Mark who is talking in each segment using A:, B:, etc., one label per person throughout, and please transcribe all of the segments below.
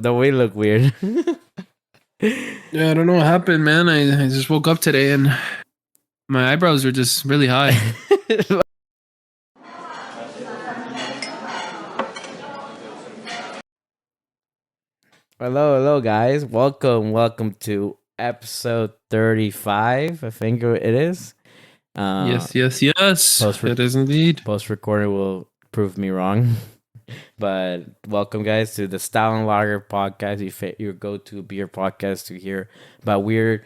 A: the we look weird.
B: Yeah, I don't know what happened, man. I just woke up today and my eyebrows are just really high.
A: Hello, guys. Welcome to episode 35. I think it is.
B: Yes.
A: Post-re-
B: It is indeed.
A: Post recording will prove me wrong. But welcome, guys, to the Stout and Lager podcast. Your go-to beer podcast to hear about weird,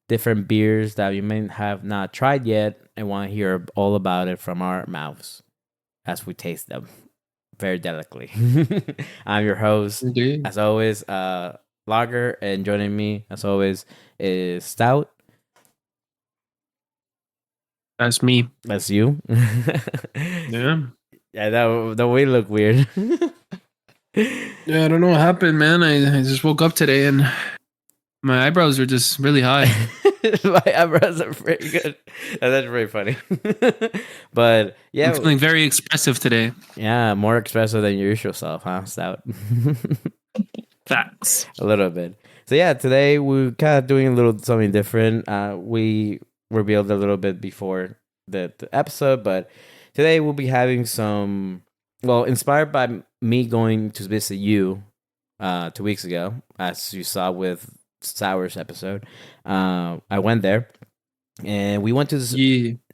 A: different beers that you may have not tried yet and want to hear all about it from our mouths as we taste them very delicately. I'm your host,
B: Indeed.
A: as always, Lager, and joining me, as always, is Stout.
B: That's me.
A: That's you.
B: Yeah.
A: Yeah, that we look weird.
B: Yeah, I don't know what happened, man. I just woke up today and my eyebrows are just really high.
A: My eyebrows are pretty good. That's pretty funny. But yeah,
B: I'm feeling very expressive today.
A: yeah, more expressive than your usual self, huh, Stout?
B: Facts.
A: A little bit. So yeah, today we're kind of doing a little something different. We revealed a little bit before the episode, but today we'll be having some, well, inspired by me going to visit you 2 weeks ago, as you saw with Sour's episode. I went there, and we went to this.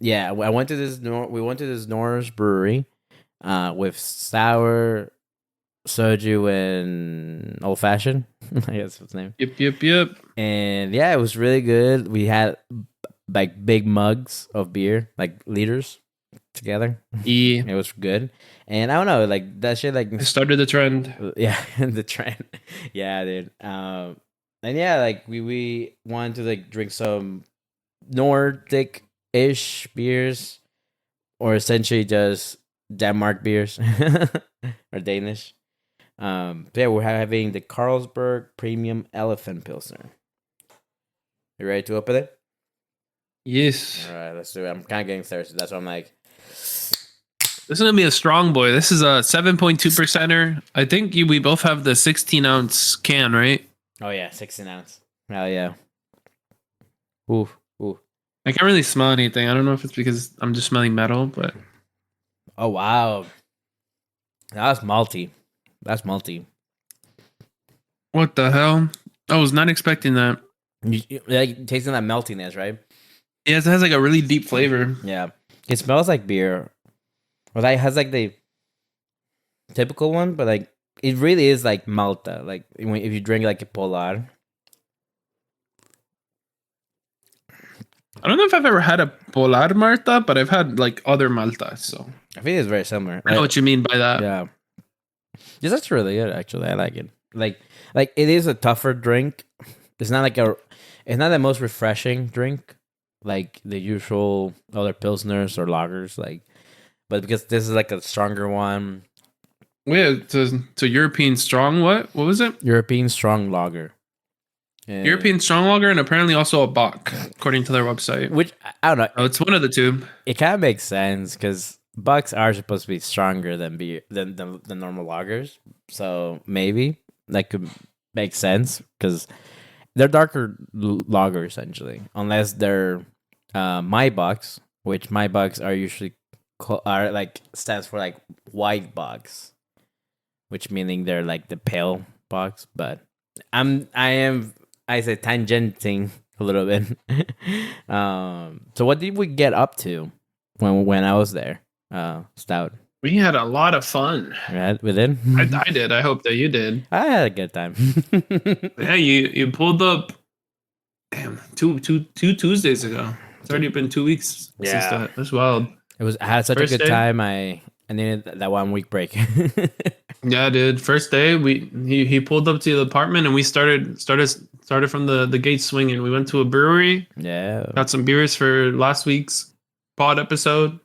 B: Yeah.
A: I went to this. We went to this Norris brewery, with sour, soju, and old fashioned. I guess that's its name.
B: Yep.
A: And yeah, it was really good. We had like big mugs of beer, like liters together.
B: Yeah.
A: It was good. And I don't know, like that shit, like
B: I started the trend.
A: yeah, the trend. Yeah, dude. And yeah, like we wanted to like drink some Nordic-ish beers, or essentially just Denmark beers or Danish. Yeah, we're having the Carlsberg Premium Elephant Pilsner. You ready to open it?
B: Yes.
A: All right, let's do it. I'm kind of getting thirsty. That's why I'm like,
B: This is gonna be a strong boy. This is a 7.2%er. I think we both have the 16-ounce can, right?
A: oh yeah, 16 ounce. Hell yeah. Ooh.
B: I can't really smell anything. I don't know if it's because I'm just smelling metal, but
A: Oh wow. That's malty.
B: what the hell? I was not expecting that.
A: You like tasting that meltiness, right?
B: Yeah, it has like a really deep flavor.
A: Yeah. It smells like beer. Or like has like the typical one, but like it really is like Malta. Like if you drink like a Polar.
B: I don't know if I've ever had a Polar Malta, but I've had like other Maltas, so
A: I think it's very similar.
B: I know what you mean by that.
A: Yeah. This is really good, actually. I like it. Like it is a tougher drink. It's not the most refreshing drink like the usual other pilsners or lagers, but because this is like a stronger one.
B: Wait, to European strong what? What was it?
A: European strong lager.
B: European strong lager, and apparently also a bock, according to their website.
A: Which I don't know.
B: Oh, it's one of the two.
A: It kind of makes sense because Bucks are supposed to be stronger than beer than the normal lagers, so maybe that could make sense because they're darker lager essentially, unless they're my Bucks, which my Bucks are usually are like stands for like white Bucks, which meaning they're like the pale Bucks. But I say tangenting a little bit. So what did we get up to when I was there, Stout?
B: We had a lot of fun.
A: Right, we did.
B: I did. I hope that you did.
A: I had a good time.
B: Yeah, you pulled up. Damn, two Tuesdays ago. It's already been 2 weeks since that. That's wild.
A: I had such
B: First
A: a good
B: day?
A: time. I needed that 1 week break.
B: Yeah, dude. First day, he pulled up to the apartment and we started from the gate swinging. We went to a brewery.
A: Yeah,
B: Got some beers for last week's pod episode.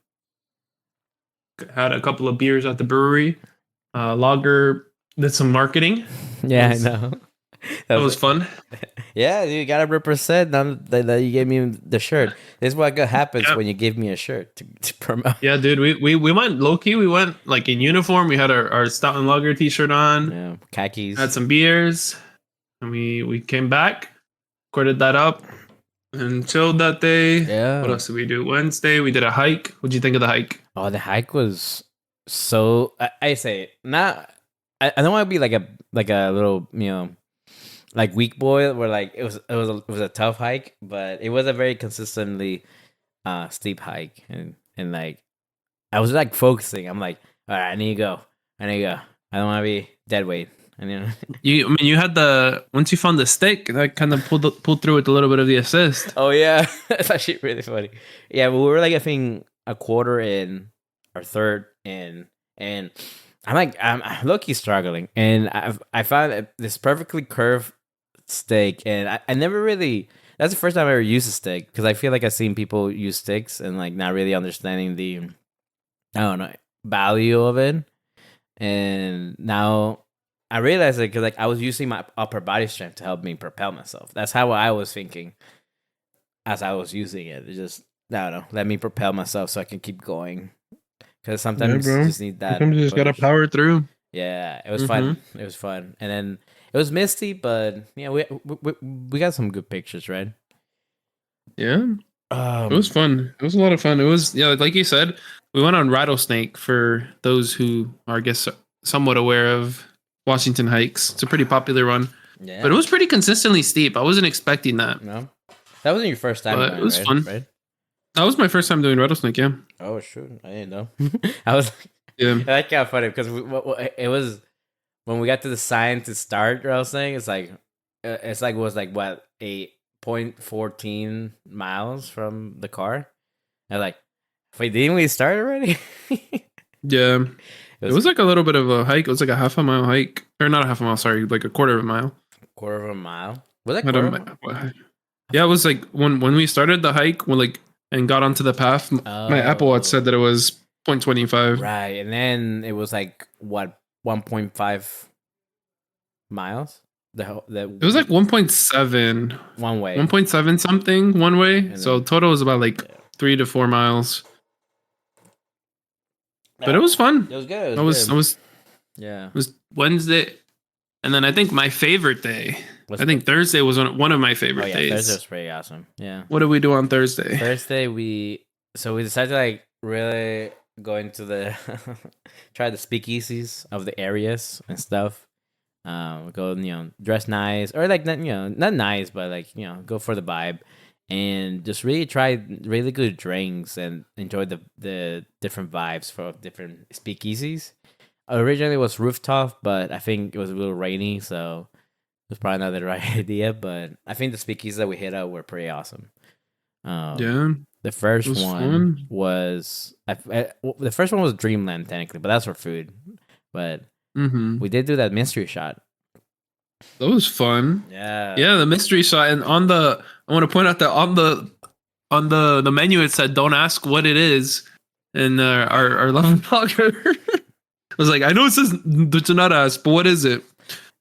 B: Had a couple of beers at the brewery. Lager did some marketing.
A: yeah, I know.
B: That was fun.
A: Yeah, you gotta represent. Now that you gave me the shirt, this is what happens
B: Yeah.
A: when you give me a shirt to promote.
B: Yeah, dude, we went low key. We went like in uniform. We had our Stout and Lager t-shirt on.
A: Yeah, khakis.
B: Had some beers, and we came back, recorded that up, and chilled that day.
A: Yeah.
B: What else did we do? Wednesday, we did a hike. What'd you think of the hike?
A: Oh, the hike was so. I say not. I don't want to be like a little like weak boy where like it was a tough hike, but it was a very consistently steep hike, and like I was like focusing. I'm like, all right, I need to go. I don't want to be dead weight. And
B: I mean, you had once you found the stick that kind of pulled through with a little bit of the assist.
A: Oh yeah, that's actually really funny. Yeah, we were like I think a quarter in or third in, and I'm low-key struggling, and I found this perfectly curved stick, and I never really. That's the first time I ever used a stick because I feel like I've seen people use sticks and like not really understanding the I don't know value of it, and now I realized it because like I was using my upper body strength to help me propel myself. That's how I was thinking as I was using it. It just I don't know, let me propel myself so I can keep going. Because sometimes you just need that.
B: Sometimes you just gotta power through.
A: Yeah, it was fun. It was fun, and then it was misty, but yeah, we got some good pictures, right?
B: Yeah, it was fun. It was a lot of fun. It was like you said, we went on Rattlesnake for those who are, I guess, somewhat aware of Washington hikes. It's a pretty popular one, but it was pretty consistently steep. I wasn't expecting that.
A: No, that wasn't your first time.
B: But it was fun. Right? That was my first time doing Rattlesnake. Yeah.
A: Oh shoot, I didn't know. I was.
B: Yeah.
A: That got funny because it was when we got to the sign to start Rattlesnake. It was like what 8.14 miles from the car. I was like, wait, didn't we start already?
B: Yeah. It was like a little bit of a hike. It was like a half a mile hike. Or not a half a mile, sorry, like a quarter of a mile.
A: Quarter of a mile? Was that quarter of a mile?
B: Yeah, it was like when we started the hike, and got onto the path, my Apple Watch said that it was 0.25.
A: Right, and then it was like, what, 1.5 miles?
B: It was like 1.7.
A: One way.
B: 1.7 something one way. And so total was about like 3 to 4 miles. But it was fun.
A: It was good.
B: It was Wednesday, and then I think my favorite day. I think Thursday was one of my favorite days.
A: Thursday was pretty awesome. Yeah.
B: What did we do on Thursday?
A: Thursday we decided to like really go into try the speakeasies of the areas and stuff. Go dress nice or like not nice, but like go for the vibe. And just really try really good drinks and enjoy the different vibes for different speakeasies. Originally it was rooftop, but I think it was a little rainy, so it was probably not the right idea. But I think the speakeasies that we hit up were pretty awesome.
B: Yeah,
A: the first one was the first one was Dreamland technically, but that's for food. But we did do that mystery shot.
B: That was fun.
A: Yeah,
B: the mystery shot, and I want to point out that on the menu it said "Don't ask what it is," and our lovely blogger was like, "I know it says to not ask, but what is it?"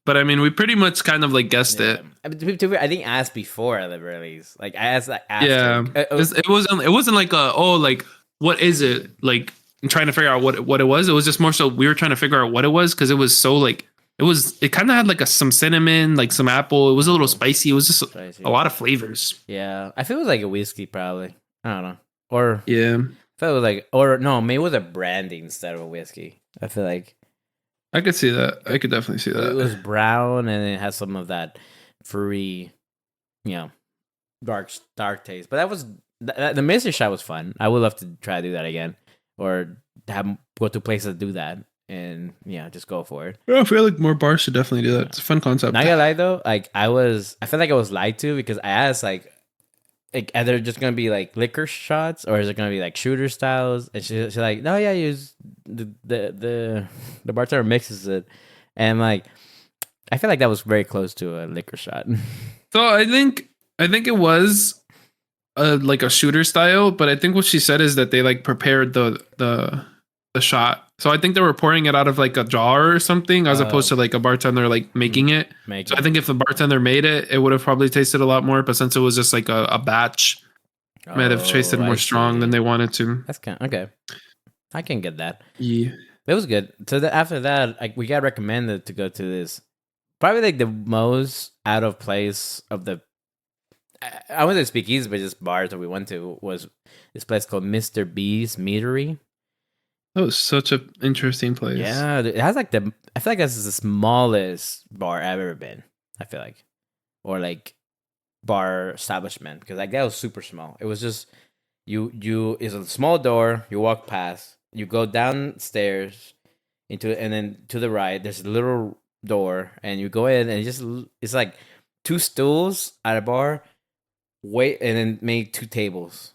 B: But I mean, we pretty much kind of like guessed it.
A: I didn't ask before the release. Like I asked.
B: Yeah, it wasn't like what is it? Like I'm trying to figure out what it was. It was just more so we were trying to figure out what it was because it was so like. It kind of had like some cinnamon, like some apple. It was a little spicy. It was just a lot of flavors.
A: Yeah, I feel it was like a whiskey, probably. I don't know. Or
B: yeah,
A: I felt it was like, or no, maybe it was a brandy instead of a whiskey. I feel like
B: I could see that. I could definitely see that.
A: It was brown and it has some of that fruity, dark taste. But that was the mystery shot was fun. I would love to try to do that again, or go to places that do that. And just go for it.
B: I feel like more bars should definitely do that. It's a fun concept.
A: Not gonna lie though, like I feel like I was lied to because I asked like are there just gonna be like liquor shots or is it gonna be like shooter styles? And she's like, no, yeah, use the bartender mixes it, and like I feel like that was very close to a liquor shot.
B: So I think it was like a shooter style, but I think what she said is that they like prepared the shot So I think they were pouring it out of like a jar or something, as opposed to like a bartender like making it. So I think if the bartender made it, it would have probably tasted a lot more. But since it was just like a batch, it might have tasted more strong than they wanted to.
A: That's kind of, okay. I can get that.
B: Yeah,
A: it was good. So after that, like we got recommended to go to this, probably like the most out of place of the. I wouldn't say speakeasy, but just bars that we went to was this place called Mr. B's Meadery.
B: that was such an interesting place.
A: Yeah, it has like the. I feel like this is the smallest bar I've ever been. I feel like, or like bar establishment, because like that was super small. It was just you. It's a small door. You walk past. You go downstairs into, and then to the right, there's a little door, and you go in, and it's like two stools at a bar. Wait, and then make two tables.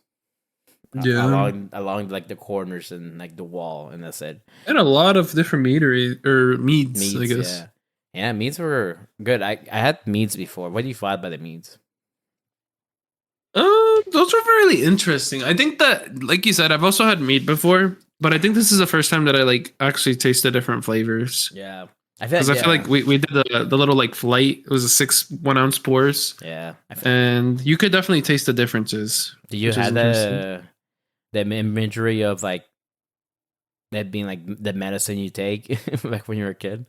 A: Along like the corners and like the wall, and that's it.
B: And a lot of different meats, I guess.
A: Yeah, meats were good. I had meats before. What do you find by the meats?
B: Those were really interesting. I think that, like you said, I've also had meat before, but I think this is the first time that I like actually tasted different flavors.
A: Yeah.
B: I feel like we did the little like flight. It was a 6 1 ounce pours.
A: Yeah.
B: And you could definitely taste the differences.
A: Do you have the imagery of like that being like the medicine you take like when you were a kid?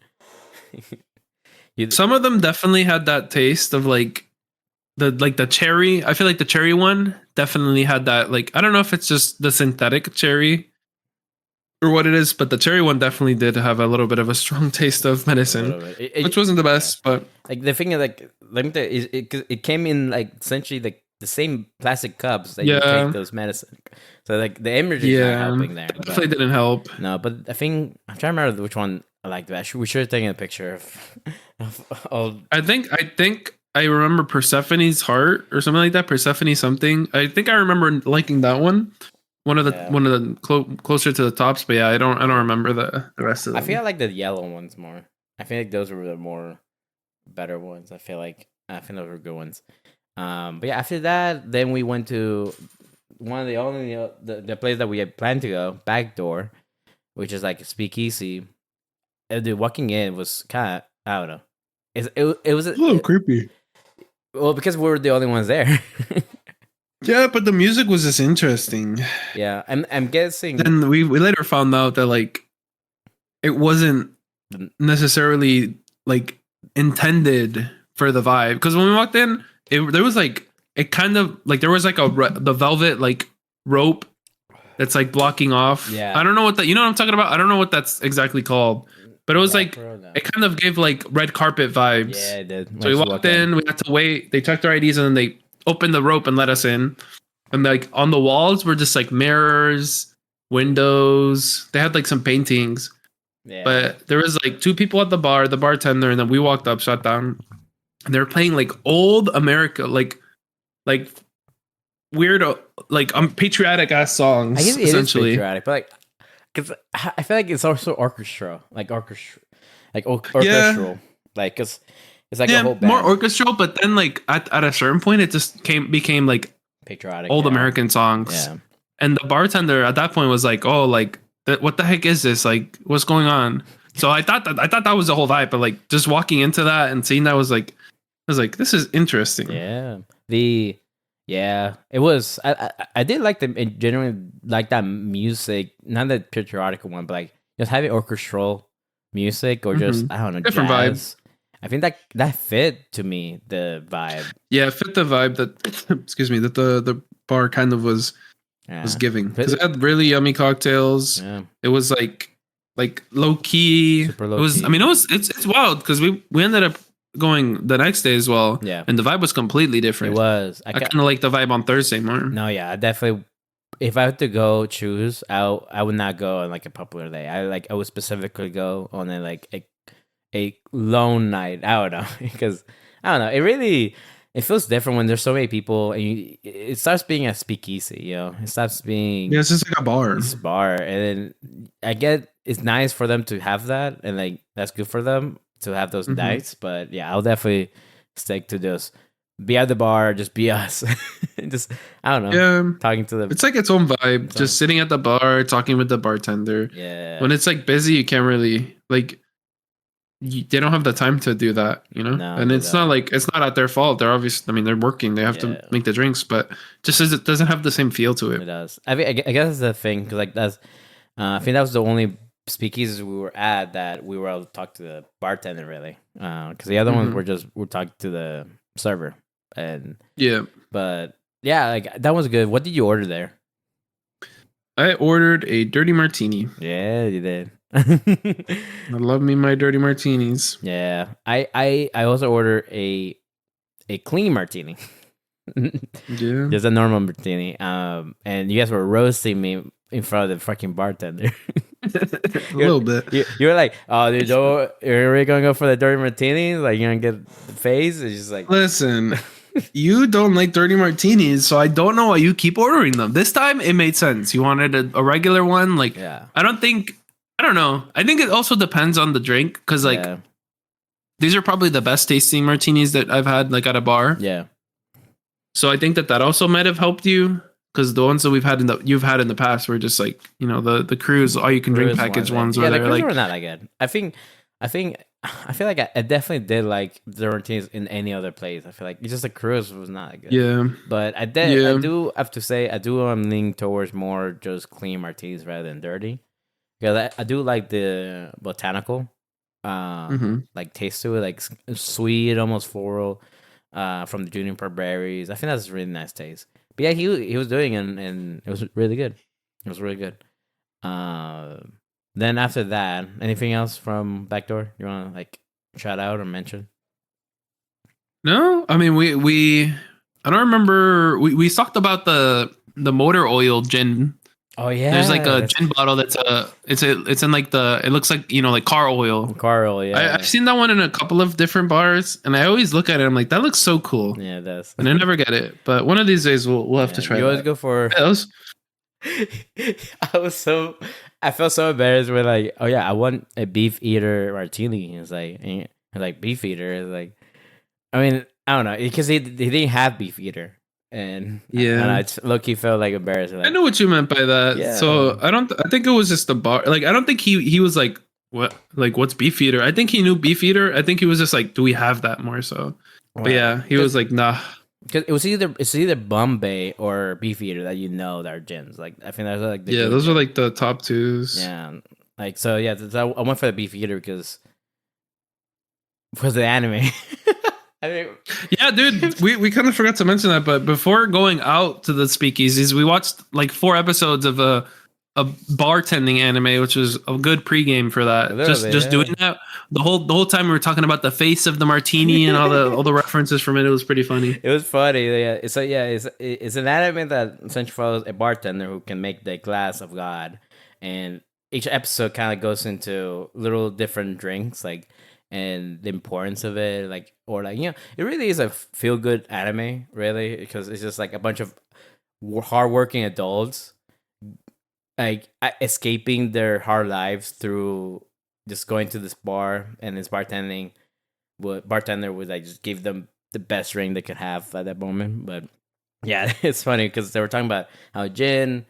B: Some of them definitely had that taste of like the cherry. I feel like the cherry one definitely had that, like, I don't know if it's just the synthetic cherry or what it is, but the cherry one definitely did have a little bit of a strong taste of medicine, which wasn't the best. But
A: like the thing is, like, let me tell you, it came in like essentially like the same plastic cups that you take those medicine. So like the imagery is not helping there.
B: Definitely didn't help.
A: No, but I think I'm trying to remember which one I like that. We should have taken a picture of
B: I think I remember Persephone's heart or something like that. Persephone something. I think I remember liking that one. One of the closer to the tops, but yeah, I don't remember the rest of them.
A: I feel like the yellow ones more. I feel like those were the more better ones. I think those were good ones. But yeah, after that, then we went to one of the only the place that we had planned to go, Backdoor, which is like a speakeasy. Dude, walking in was kind of, I don't know. It was a
B: little creepy.
A: Well, because we were the only ones there.
B: Yeah, but the music was just interesting.
A: Yeah, I'm guessing.
B: Then we later found out that like it wasn't necessarily like intended for the vibe, because when we walked in, there was like, it kind of like there was like the velvet like rope that's like blocking off.
A: Yeah,
B: I don't know what that, you know what I'm talking about. I don't know what that's exactly called, but it was like it kind of gave like red carpet vibes.
A: Yeah, it did.
B: So we walked in, we had to wait. They checked our IDs and then they opened the rope and let us in. And like on the walls were just like mirrors, windows. They had like some paintings. Yeah. But there was like 2 people at the bar, the bartender, and then we walked up, sat down, and they were playing like old America, like weird, like patriotic ass songs.
A: I guess it
B: essentially
A: is patriotic, but like, because I feel like it's also orchestral, like orchestral, like because it's like a whole band.
B: More orchestral. But then like at a certain point, it just became like
A: patriotic,
B: old American songs.
A: Yeah.
B: And the bartender at that point was like, "Oh, like what the heck is this? Like, what's going on?" So I thought that was the whole vibe. But like just walking into that and seeing that was like, this is interesting.
A: Yeah. It was. I did like generally like that music, not the patriotic one, but like just having orchestral music or just I don't know,
B: different
A: jazz.
B: vibes.
A: I think that fit to me, the vibe.
B: Yeah, it fit the vibe that excuse me, that the bar kind of was giving, because it had really yummy cocktails. Yeah. It was like low key. Super low key. I mean, it's wild because we ended up going the next day as well.
A: Yeah,
B: and the vibe was completely different.
A: It was.
B: I kind of like the vibe on Thursday more.
A: No, yeah, I definitely. If I had to go choose, I would not go on like a popular day. I would specifically go on a lone night. I don't know, because I don't know. It feels different when there's so many people, and it starts being a speakeasy. You know, it stops being.
B: Yeah, it's just like a bar.
A: It's a bar, and then I get it's nice for them to have that, and like that's good for them to have those nights. But yeah, I'll definitely stick to those be at the bar, just be us. Just I don't know.
B: Yeah,
A: Talking to the.
B: it's like its own vibe. Just sitting at the bar, talking with the bartender.
A: Yeah.
B: When it's like busy, you can't really like. They don't have the time to do that, you know.
A: No,
B: and it's not like it's not at their fault. They're obviously. I mean, they're working. They have to make the drinks, but just as it doesn't have the same feel to it.
A: It does. I guess that's the thing because like that's. I think that was the only speakeasies we were at that we were able to talk to the bartender really. Because the other ones were talking to the server and but yeah, like that was good. What did you order there?
B: I ordered a dirty martini.
A: Yeah, you did.
B: I love me my dirty martinis.
A: Yeah, I also ordered a clean martini.
B: Yeah,
A: just a normal martini. And you guys were roasting me in front of the fucking bartender.
B: A little bit.
A: You were like, "Oh, dude, you're really gonna go for the dirty martini? Like you're gonna get the face?" It's just like,
B: listen. You don't like dirty martinis, so I don't know why you keep ordering them. This time it made sense. You wanted a regular one, like I don't know. I think it also depends on the drink because like these are probably the best tasting martinis that I've had like at a bar.
A: Yeah.
B: So I think that also might have helped you because the ones that you've had in the past were just like the cruise all you can drink package ones.
A: Yeah, the
B: cruise
A: like, were not that good. I feel like I definitely did like the martinis in any other place. I feel like it's just the cruise was not that good.
B: Yeah,
A: but I do have to say I do leaning towards more just clean martinis rather than dirty. Because I do like the botanical, like taste to it, like sweet, almost floral, from the juniper berries. I think that's a really nice taste. But yeah, he was doing it and it was really good. It was really good. Then after that, anything else from Backdoor you want to like shout out or mention?
B: No, I mean I don't remember. We talked about the motor oil gin.
A: Oh yeah,
B: there's like a gin bottle that's it's in like it looks like like car oil.
A: Car oil, yeah.
B: I've seen that one in a couple of different bars, and I always look at it. I'm like, that looks so cool.
A: Yeah, it does.
B: And I never get it, but one of these days we'll have to try.
A: You always go for. I felt so embarrassed with like, oh yeah, I want a beef eater martini. It's like beef eater. It's like, I mean, I don't know because he didn't have beef eater. And I low-key felt like embarrassed. Like,
B: I know what you meant by that. Yeah. So I think it was just the bar. Like I don't think he was like what's beef eater. I think he knew beef eater. I think he was just like, do we have that more so? But yeah, he was like, nah.
A: Because it's either Bombay or beef eater that that are gins. Like I think that's like
B: those are like the top twos.
A: Yeah, like so yeah. I went for the beef eater because the anime.
B: Yeah, dude, we kind of forgot to mention that, but before going out to the speakeasies, we watched like 4 episodes of a bartending anime, which was a good pregame for that. Just doing that the whole time we were talking about the face of the martini and all the references from it. It was pretty funny.
A: It was funny. Yeah, it's an anime that essentially follows a bartender who can make the glass of God, and each episode kind of goes into little different drinks, like. And the importance of it, it really is a feel good anime, really, because it's just like a bunch of hardworking adults, like escaping their hard lives through just going to this bar and this bartender would like just give them the best drink they could have at that moment. But yeah, it's funny because they were talking about how gin.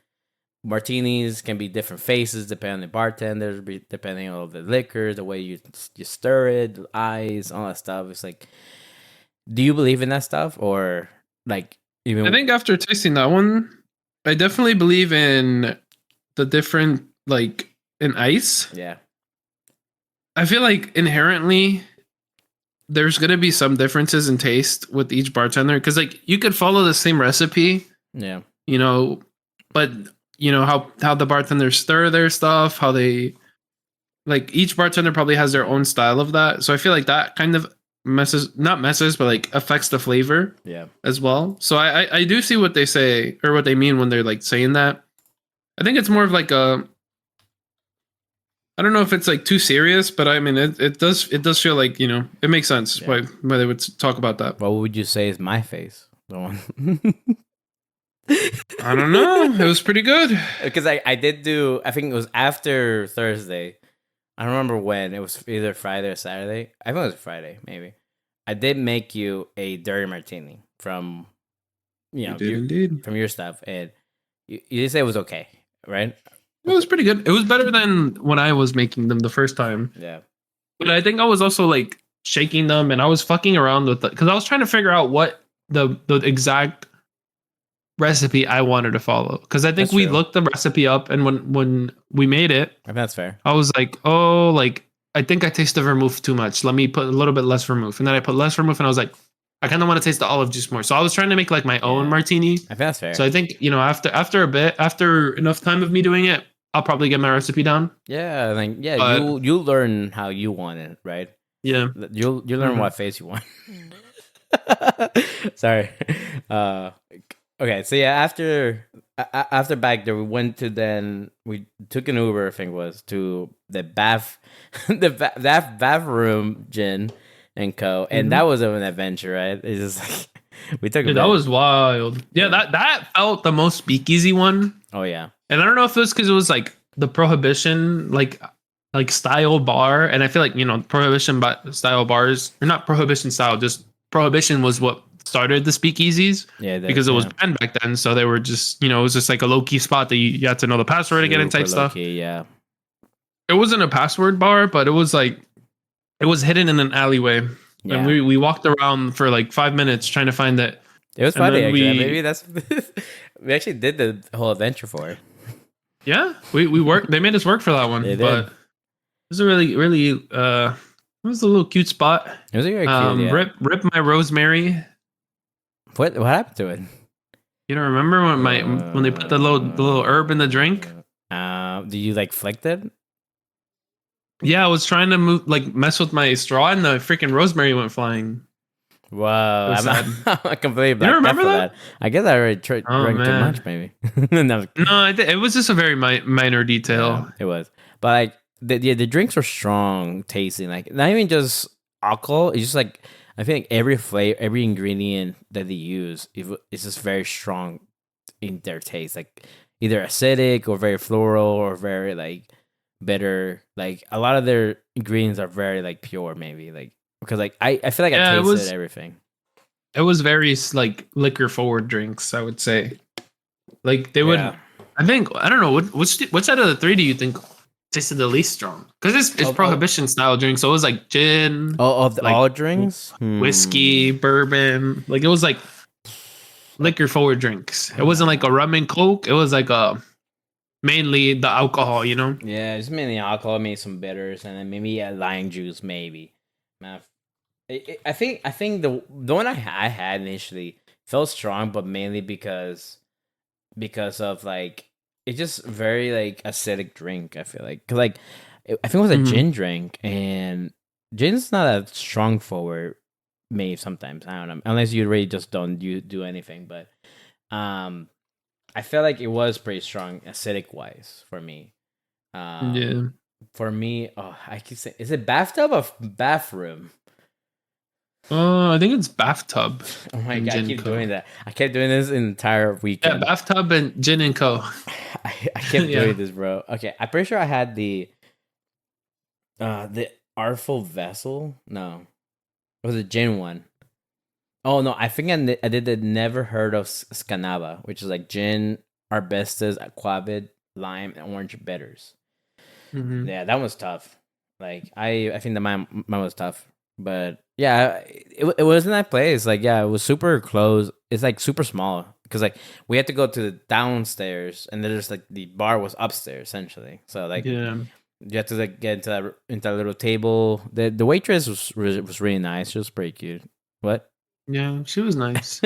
A: Martinis can be different faces depending on the bartender, depending on the liquor, the way you stir it, the eyes, all that stuff. It's like, do you believe in that stuff or like even?
B: I think after tasting that one, I definitely believe in the different in ice.
A: Yeah,
B: I feel like inherently there's gonna be some differences in taste with each bartender because you could follow the same recipe.
A: Yeah,
B: but. How the bartenders stir their stuff, how they each bartender probably has their own style of that. So I feel like that kind of but affects the flavor as well. So I do see what they say or what they mean when they're saying that. I think it's more of I don't know if it's too serious, but I mean it does feel like it makes sense why they would talk about that.
A: What would you say is my face? The one.
B: I don't know. It was pretty good.
A: Because I did do, I think it was after Thursday. I don't remember when. It was either Friday or Saturday. I think it was Friday, maybe. I did make you a dirty martini from
B: You did indeed.
A: from your stuff, and you did say it was okay, right?
B: It was pretty good. It was better than when I was making them the first time.
A: Yeah.
B: But I think I was also like shaking them, and I was fucking around with it because I was trying to figure out what the exact recipe I wanted to follow. Because I think we looked the recipe up, and when we made it,
A: that's fair.
B: I was like, oh, like I think I taste the vermouth too much. Let me put a little bit less vermouth, and then I put less vermouth, and I was like, I kind of want to taste the olive juice more. So I was trying to make like my own martini.
A: I think that's fair.
B: So I think after enough time of me doing it, I'll probably get my recipe down.
A: Yeah, like you learn how you want it, right?
B: Yeah,
A: you learn what face you want. Sorry. Okay, so yeah, after back there, we went to we took an Uber. I think it was to the bath, that bathroom gin and co, and that was an adventure, right? It's just like we took.
B: Dude, that was wild. Yeah, that felt the most speakeasy one.
A: Oh yeah,
B: and I don't know if it was because it was like the prohibition like style bar, and I feel like prohibition style bars, or not prohibition style, just prohibition was what started the speakeasies. Yeah, because it was banned back then, so they were just it was just like a low key spot that you had to know the password to get in type stuff.
A: Yeah,
B: it wasn't a password bar, but it was like it was hidden in an alleyway, and we walked around for like 5 minutes trying to find it.
A: It was funny. Maybe that's we actually did the whole adventure for it.
B: Yeah, we worked. They made us work for that one, but it was a really it was a little cute spot.
A: It was very cute. Yeah.
B: Rip my rosemary.
A: What happened to it?
B: You don't remember when they put the little herb in the drink?
A: Do you like flicked it?
B: Yeah, I was trying to mess with my straw, and the freaking rosemary went flying.
A: Wow, I'm completely blacked.
B: You remember that?
A: I guess I already drank too much, maybe.
B: No, it was just a very minor detail.
A: Yeah, it was, but like the drinks were strong tasting. Like not even just alcohol. It's just like I think every flavor, every ingredient that they use, it's just very strong in their taste. Like either acidic or very floral or very like bitter. Like a lot of their ingredients are very like pure, maybe like. Because like I feel like I tasted everything.
B: It was very like liquor forward drinks, I would say. Like they would, I don't know which out of the three do you think tasted the least strong? Because it's prohibition style drink, so it was like gin.
A: All drinks,
B: whiskey, bourbon. Like it was like liquor forward drinks. It wasn't like a rum and coke. It was like mainly the alcohol,
A: Yeah, it's mainly alcohol, maybe some bitters, and then maybe lime juice, maybe. I think the one I had initially felt strong, but mainly because of like it's just very like acidic drink. I feel like I think it was a gin drink, and gin's not a strong forward. Maybe sometimes I don't know, unless you really just don't do anything. But I felt like it was pretty strong acidic wise for me.
B: Yeah.
A: For me, I keep saying, is it bathtub or bathroom?
B: I think it's bathtub.
A: Oh my god, I keep doing that. I kept doing this the entire weekend.
B: Yeah, bathtub and gin and co.
A: I kept doing this, bro. Okay, I'm pretty sure I had the Artful Vessel. No, it was a gin one. Oh no, I think I did the Never Heard of Scanaba, which is like gin, arbustus, aquavit, lime, and orange bitters. Mm-hmm. Yeah, that was tough. Like I think the mine was tough, but yeah, it was in that place. Like yeah, it was super close. It's like super small because like we had to go to the downstairs, and there's like the bar was upstairs essentially. So like you had to like get into that little table. The waitress was really nice. She was pretty cute. What?
B: Yeah, she was nice.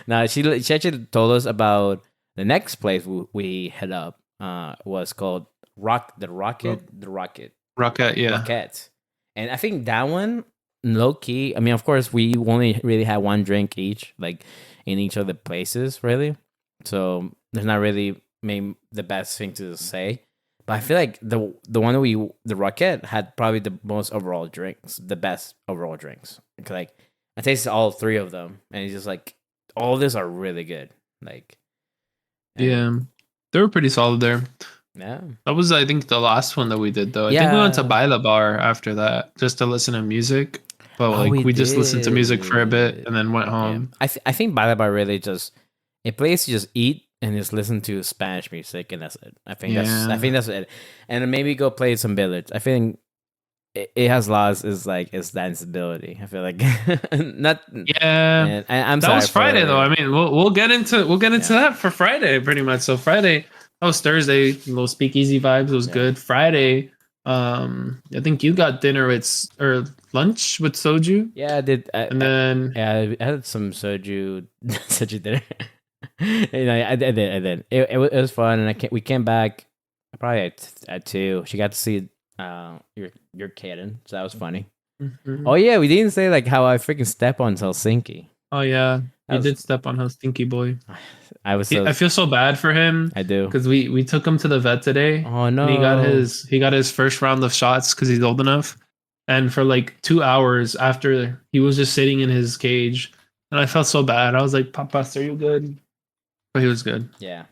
A: No, she actually told us about the next place we head up. Was called the Rocket,
B: yeah.
A: Rocket. And I think that one, low key. I mean, of course, we only really had one drink each, like in each of the places, really. So there's not really maybe the best thing to say. But I feel like the one that the Rocket had probably the most overall drinks, the best overall drinks. Like I tasted all three of them, and it's just like all of these are really good. Like
B: yeah, they were pretty solid there.
A: Yeah,
B: that was I think the last one that we did though. I think we went to Baila Bar after that just to listen to music. but like we just listened to music for a bit
A: did.
B: and then went home.
A: Yeah. I think Balaba really just a place to just eat and just listen to Spanish music, and that's it. I think that's it. And then maybe go play some billiards. I think it has lost its danceability. I feel like not.
B: Yeah,
A: I'm
B: that
A: sorry
B: was Friday though. I mean, we'll get into that for Friday pretty much. So Friday, that was Thursday. Little speakeasy vibes. It was good. Friday, I think you got dinner or lunch with soju.
A: Yeah, I did.
B: Then
A: I had some soju dinner. I did. It was fun, and we came back probably at 2. She got to see your kitten, so that was funny.
B: Mm-hmm.
A: Oh yeah, we didn't say like how I freaking step on Helsinki.
B: Oh yeah, you did step on Helsinki boy.
A: I
B: feel so bad for him.
A: I do,
B: because we took him to the vet today.
A: Oh no,
B: and he got his first round of shots because he's old enough. And for like 2 hours after, he was just sitting in his cage, and I felt so bad. I was like, "Papa, are you good?" But he was good.
A: Yeah.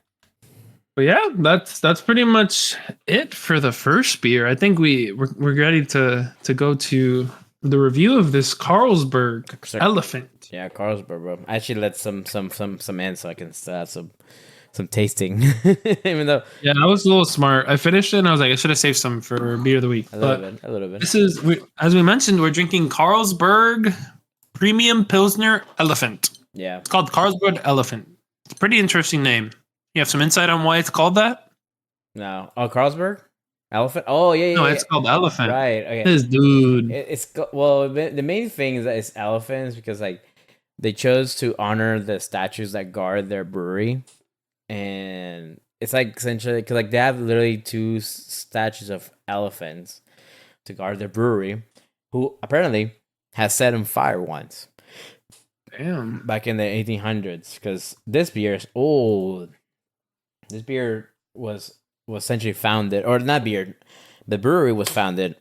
B: But yeah, that's pretty much it for the first beer. I think we're ready to go to the review of this Carlsberg Elephant.
A: Yeah, Carlsberg, bro. I actually let some in so I can start some tasting. Even though
B: I was a little smart. I finished it and I was like, I should have saved some for beer of the week.
A: A little bit.
B: This is, as we mentioned, we're drinking Carlsberg Premium Pilsner Elephant.
A: Yeah,
B: it's called Carlsberg Elephant. It's a pretty interesting name. You have some insight on why it's called that?
A: No. Oh, Carlsberg? Elephant? Oh, yeah.
B: No, it's called Elephant.
A: Right. Okay.
B: This dude.
A: The main thing is that it's elephants because like they chose to honor the statues that guard their brewery, and it's like essentially because like they have literally 2 statues of elephants to guard their brewery, who apparently has set on fire once.
B: Damn.
A: Back in the 1800s, because this beer is old. This beer was essentially founded, or not beer, the brewery was founded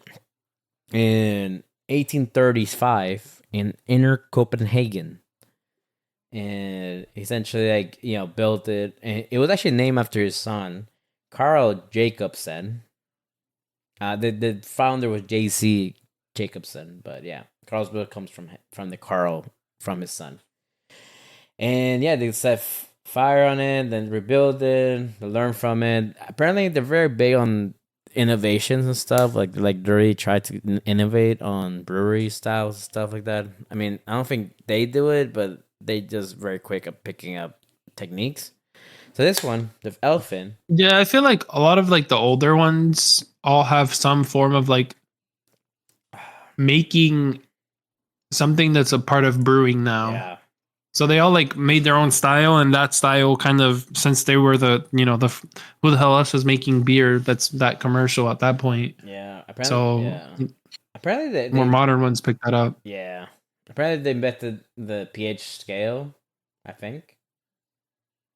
A: in 1835 in Inner Copenhagen, and essentially built it, and it was actually named after his son, Carl Jacobsen. The founder was J.C. Jacobsen, but yeah, Carlsberg comes from the Carl from his son, and yeah, they set fire on it, then rebuild it, learn from it. Apparently, they're very big on innovations and stuff. Like they really try to innovate on brewery styles and stuff like that. I mean, I don't think they do it, but they just very quick at picking up techniques. So this one, the Elephant.
B: Yeah, I feel like a lot of like the older ones all have some form of like making something that's a part of brewing now.
A: Yeah.
B: So they all like made their own style, and that style kind of, since they were the who the hell else was making beer that's that commercial at that point.
A: Yeah.
B: Apparently
A: they
B: more modern ones picked that up.
A: Yeah. Apparently they invented the pH scale, I think.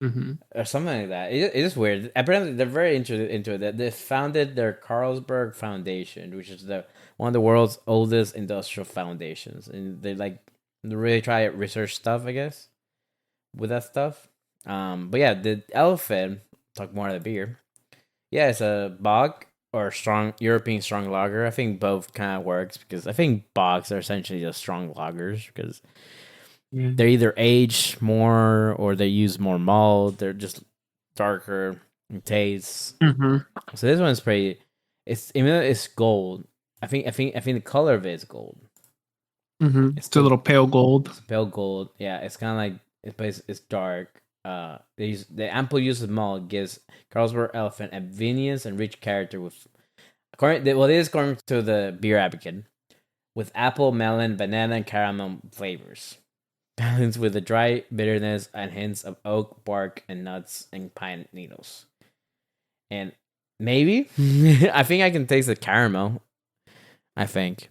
B: Mm-hmm.
A: Or something like that. It is weird. Apparently they're very interested into it. They founded their Carlsberg Foundation, which is one of the world's oldest industrial foundations, and they really try to research stuff, I guess, with that stuff. But yeah, the Elephant, talk more of the beer. Yeah, it's a bock or strong European strong lager. I think both kind of works because I think bocks are essentially just strong lagers because they're either aged more or they use more malt. They're just darker in taste.
B: Mm-hmm.
A: So this one's pretty. Even though it's gold, I think the color of it is gold.
B: Mm-hmm. It's a little pale gold.
A: Pale gold, yeah. It's kind of it's dark. The ample use of malt gives Carlsberg Elephant a vinous and rich character this is according to the Beer Advocate, with apple, melon, banana, and caramel flavors, balanced with a dry bitterness and hints of oak, bark, and nuts and pine needles. And maybe I think I can taste the caramel. I think.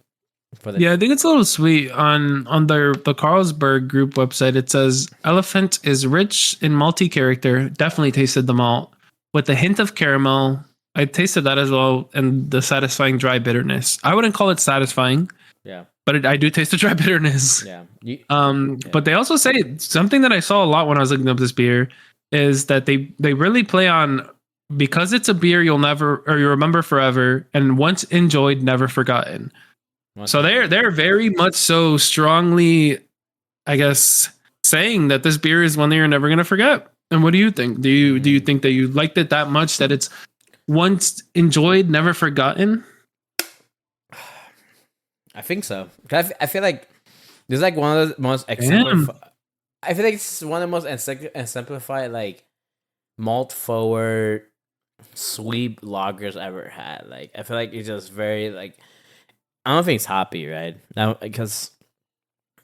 B: I think it's a little sweet. On the Carlsberg group website, it says Elephant is rich in malty character. Definitely tasted the malt with a hint of caramel. I tasted that as well, and the satisfying dry bitterness. I wouldn't call it satisfying.
A: Yeah,
B: but I do taste the dry bitterness.
A: Yeah.
B: But they also say something that I saw a lot when I was looking up this beer is that they really play on, because it's a beer you'll remember forever, and once enjoyed, never forgotten. So they're very much so strongly, I guess, saying that this beer is one that you're never gonna forget. And what do you think? Do you think that you liked it that much that it's once enjoyed, never forgotten?
A: I think so. I feel like this is like one of the most exemplified. I feel like it's one of the most exemplified like malt forward sweet lagers I ever had. Like I feel like it's just very like I don't think it's hoppy, right? Now because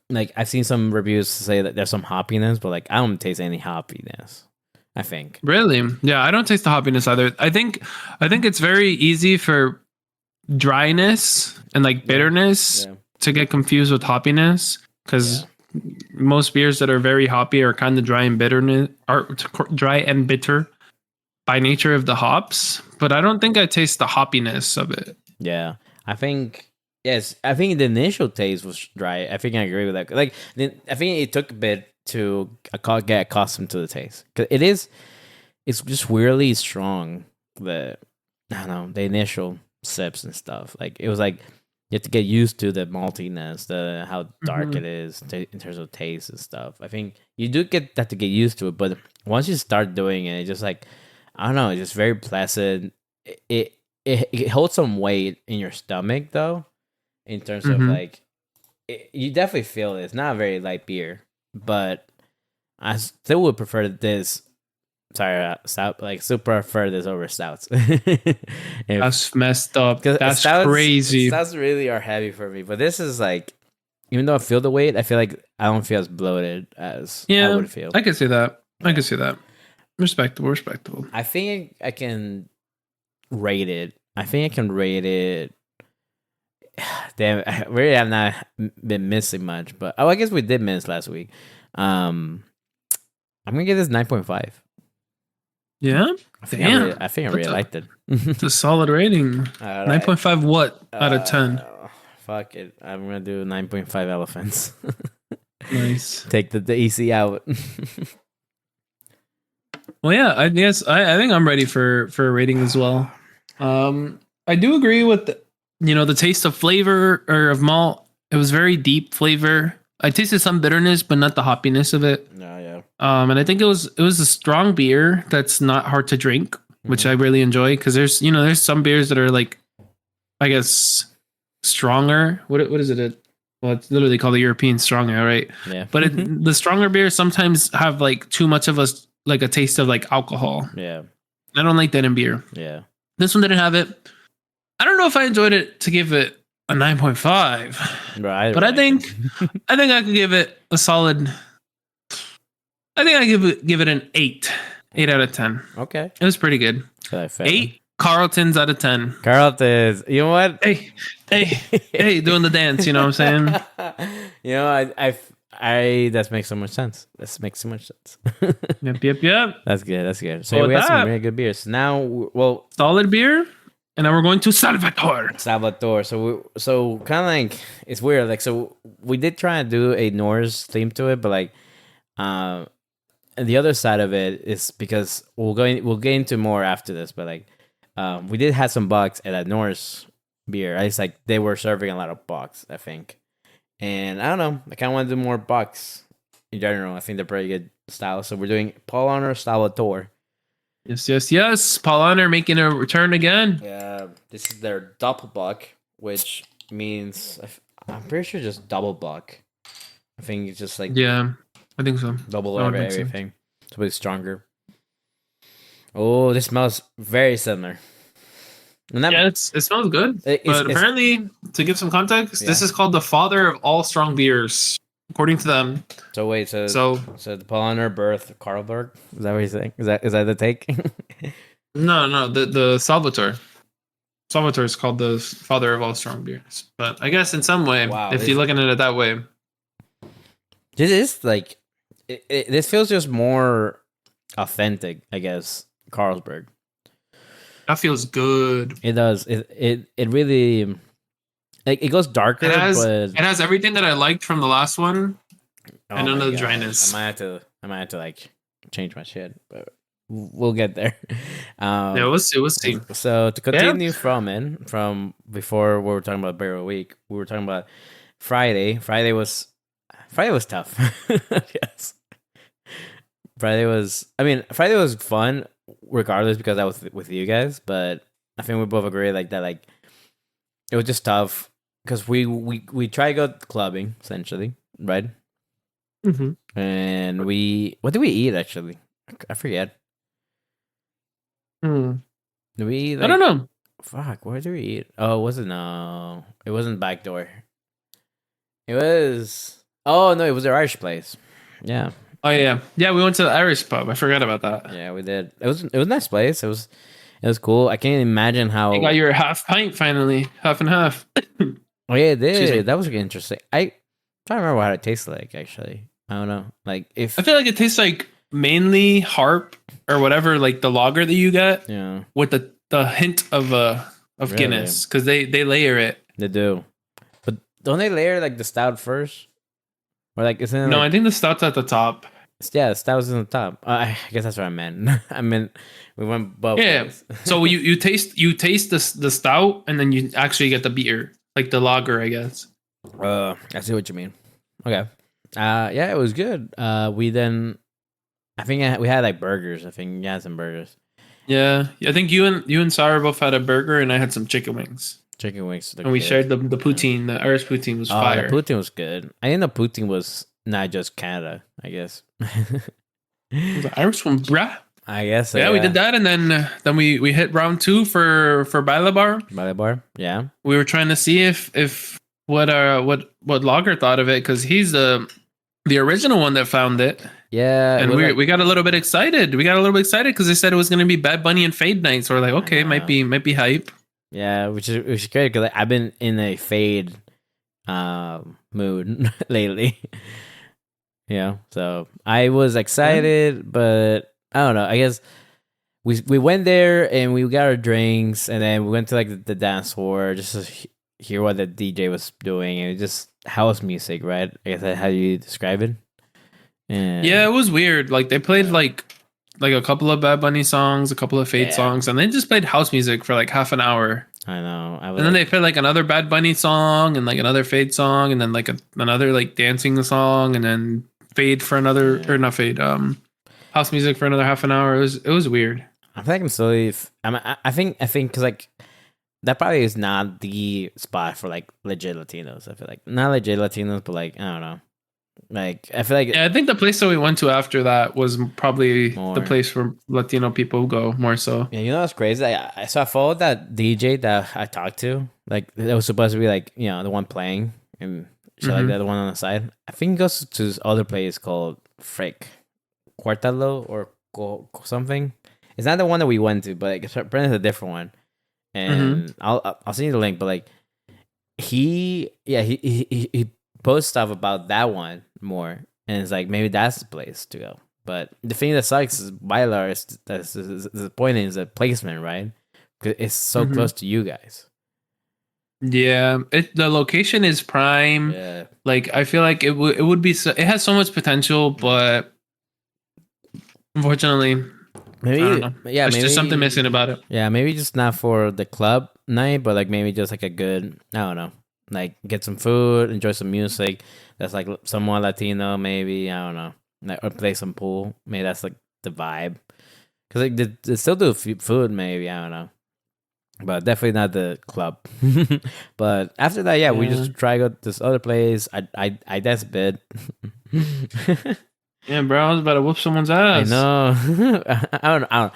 A: like I've seen some reviews say that there's some hoppiness, but like I don't taste any hoppiness. I think.
B: Really? Yeah, I don't taste the hoppiness either. I think it's very easy for dryness and like bitterness to get confused with hoppiness because most beers that are very hoppy are kind of dry and bitter by nature of the hops. But I don't think I taste the hoppiness of it.
A: Yeah, I think. Yes, I think the initial taste was dry. I think I agree with that. Like, I think it took a bit to get accustomed to the taste. Cause it's just weirdly strong. I don't know, the initial sips and stuff. Like it was like you have to get used to the maltiness, how dark it is in terms of taste and stuff. I think you do have to get used to it, but once you start doing it, it's just like I don't know, it's just very pleasant. It holds some weight in your stomach though. In terms of like, you definitely feel it. It's not a very light beer, but I still would prefer this. Sorry, stout. Like, still prefer this over stouts.
B: That's messed up. That's
A: stouts,
B: crazy.
A: Stouts really are heavy for me, but this is like, even though I feel the weight, I feel like I don't feel as bloated as I would feel.
B: I can see that. I can see that. Respectable.
A: I think I can rate it. Damn, I really have not been missing much, but I guess we did miss last week. I'm gonna give this 9.5.
B: Yeah,
A: I think I really liked it.
B: It's a solid rating. 9.5 what out of 10?
A: Fuck it, I'm gonna do 9.5 elephants.
B: Nice.
A: Take the EC out.
B: Well, yeah, I guess I think I'm ready for a rating as well. I do agree with the taste of flavor or of malt. It was very deep flavor. I tasted some bitterness, but not the hoppiness of it.
A: Yeah.
B: And I think it was a strong beer that's not hard to drink, which I really enjoy because there's some beers that are like, I guess, stronger. What is it? Well, it's literally called the European strong ale, right?
A: Yeah.
B: But the stronger beers sometimes have like too much of a taste of like alcohol.
A: Yeah.
B: I don't like that in beer.
A: Yeah.
B: This one didn't have it. I don't know if I enjoyed it to give it a 9.5.
A: Right.
B: But I think I could give it a solid. I think I give it an 8. 8 out of 10.
A: Okay.
B: It was pretty good. 8 Carltons out of 10.
A: Carltons. You know what?
B: Hey, doing the dance, you know what I'm saying?
A: You know, I that makes so much sense. This makes so much sense.
B: Yep.
A: That's good. So we have some really good beers. Now,
B: solid beer. And now we're going to Salvator.
A: So kind of like it's weird. Like so, we did try and do a Norse theme to it, but like, and the other side of it is because we'll get into more after this. But like, we did have some bocks at a Norse beer. It's like they were serving a lot of bocks, I think, and I don't know. I kind of want to do more bocks in general. I think they're pretty good style. So we're doing Paulaner Salvator.
B: Yes. Paulaner making a return again.
A: Yeah, this is their Doppelbock, which means I'm pretty sure just double block. I think it's just like
B: I think so.
A: Double everything. So it's stronger. Oh, this smells very similar.
B: It smells good. But apparently, to give some context, this is called the father of all strong beers, according to them.
A: So wait, so the Paulaner birth Carlsberg? Is that what you're saying? Is that the take?
B: No, the Salvator. Salvator is called the father of all strong beers. But I guess in some way, if you're looking at it that way.
A: This is like this feels just more authentic, I guess, Carlsberg.
B: That feels good.
A: It does. It really like it goes darker. It
B: has everything that I liked from the last one, and none of the dryness.
A: I might have to like change my shit. But we'll get there.
B: Yeah, we'll see. We'll see.
A: So to continue from before we were talking about Barrel Week, we were talking about Friday. Friday was tough. Yes. Friday was fun regardless because I was with you guys, but I think we both agree like that it was just tough because we try to go clubbing essentially, right?
B: Mm-hmm.
A: And what did we eat actually? I forget.
B: Hmm.
A: Did we eat,
B: I don't know.
A: Fuck, where did we eat? Oh, it wasn't Backdoor. It was it was their Irish place. Yeah.
B: Oh yeah, yeah. We went to the Irish pub. I forgot about that.
A: Yeah, we did. It was a nice place. It was cool. I can't imagine how.
B: You got your half pint finally, half and half.
A: Oh yeah, it did. That was interesting. I trying to remember how it tasted like. Actually, I don't know. Like if
B: I feel like it tastes like mainly Harp or whatever, like the lager that you get.
A: Yeah.
B: With the hint of
A: Really?
B: Guinness because they layer it.
A: They do, but don't they layer like the stout first? Or like isn't it
B: No,
A: like,
B: I think the stout's at the top.
A: yeah, the stout was in the top. I guess that's what I meant. I meant we went both ways.
B: So you taste the stout and then you actually get the beer, like the lager, I guess.
A: I see what you mean. Okay. Yeah, it was good. We then, I think we had like burgers. I think you had some burgers.
B: Yeah, I think you and Sarah both had a burger and I had some chicken wings.
A: Chicken wings.
B: And we shared the poutine. The Irish poutine was fire.
A: The poutine was good. I think the poutine was not just Canada, I guess.
B: The Irish one, bruh.
A: I guess so,
B: yeah, we did that, and then we hit round 2 for Balabar.
A: Balabar, yeah.
B: We were trying to see if what Lager thought of it because he's the original one that found it.
A: Yeah,
B: and we got a little bit excited. We got a little bit excited because they said it was going to be Bad Bunny and Fade night. So we're like, okay, might be hype.
A: Yeah, which is great because I've been in a Fade mood lately. Yeah, so I was excited, but I don't know. I guess we went there and we got our drinks, and then we went to like the dance floor just to hear what the DJ was doing, and it just house music, right? I guess that's how you describe it. And
B: yeah, it was weird. Like they played like a couple of Bad Bunny songs, a couple of Fade songs, and they just played house music for like half an hour.
A: I know.
B: And then they played like another Bad Bunny song and like another Fade song, and then like another like dancing song, and then Fade for another or not Fade, house music for another half an hour. It was weird.
A: I think I'm slowly. I think because like that probably is not the spot for like legit Latinos. I feel like not legit Latinos, but like I don't know. Like I feel like
B: I think the place that we went to after that was probably the place where Latino people go more so.
A: Yeah, you know what's crazy? I followed that DJ that I talked to. Like it was supposed to be like the one playing and like the other one on the side. I think he goes to this other place called Frick Quartalo or something. It's not the one that we went to, but like, it's apparently a different one. And I'll send you the link. But like he posts stuff about that one more, and it's like maybe that's the place to go. But the thing that sucks is Bailar is the point is the placement, right? Because it's so close to you guys.
B: Yeah, the location is prime.
A: Yeah.
B: Like I feel like it would be it has so much potential, but unfortunately,
A: maybe
B: I don't know. There's just something missing about it.
A: Yeah, maybe just not for the club night, but like maybe just like a good, I don't know, like get some food, enjoy some music that's like somewhat Latino, maybe, I don't know, like, or play some pool. Maybe that's like the vibe. Because like they still do food, maybe, I don't know, but definitely not the club. But after that, we just try to go to this other place. I dance a bit.
B: Yeah, bro, I was about to whoop someone's ass.
A: I know. I don't know.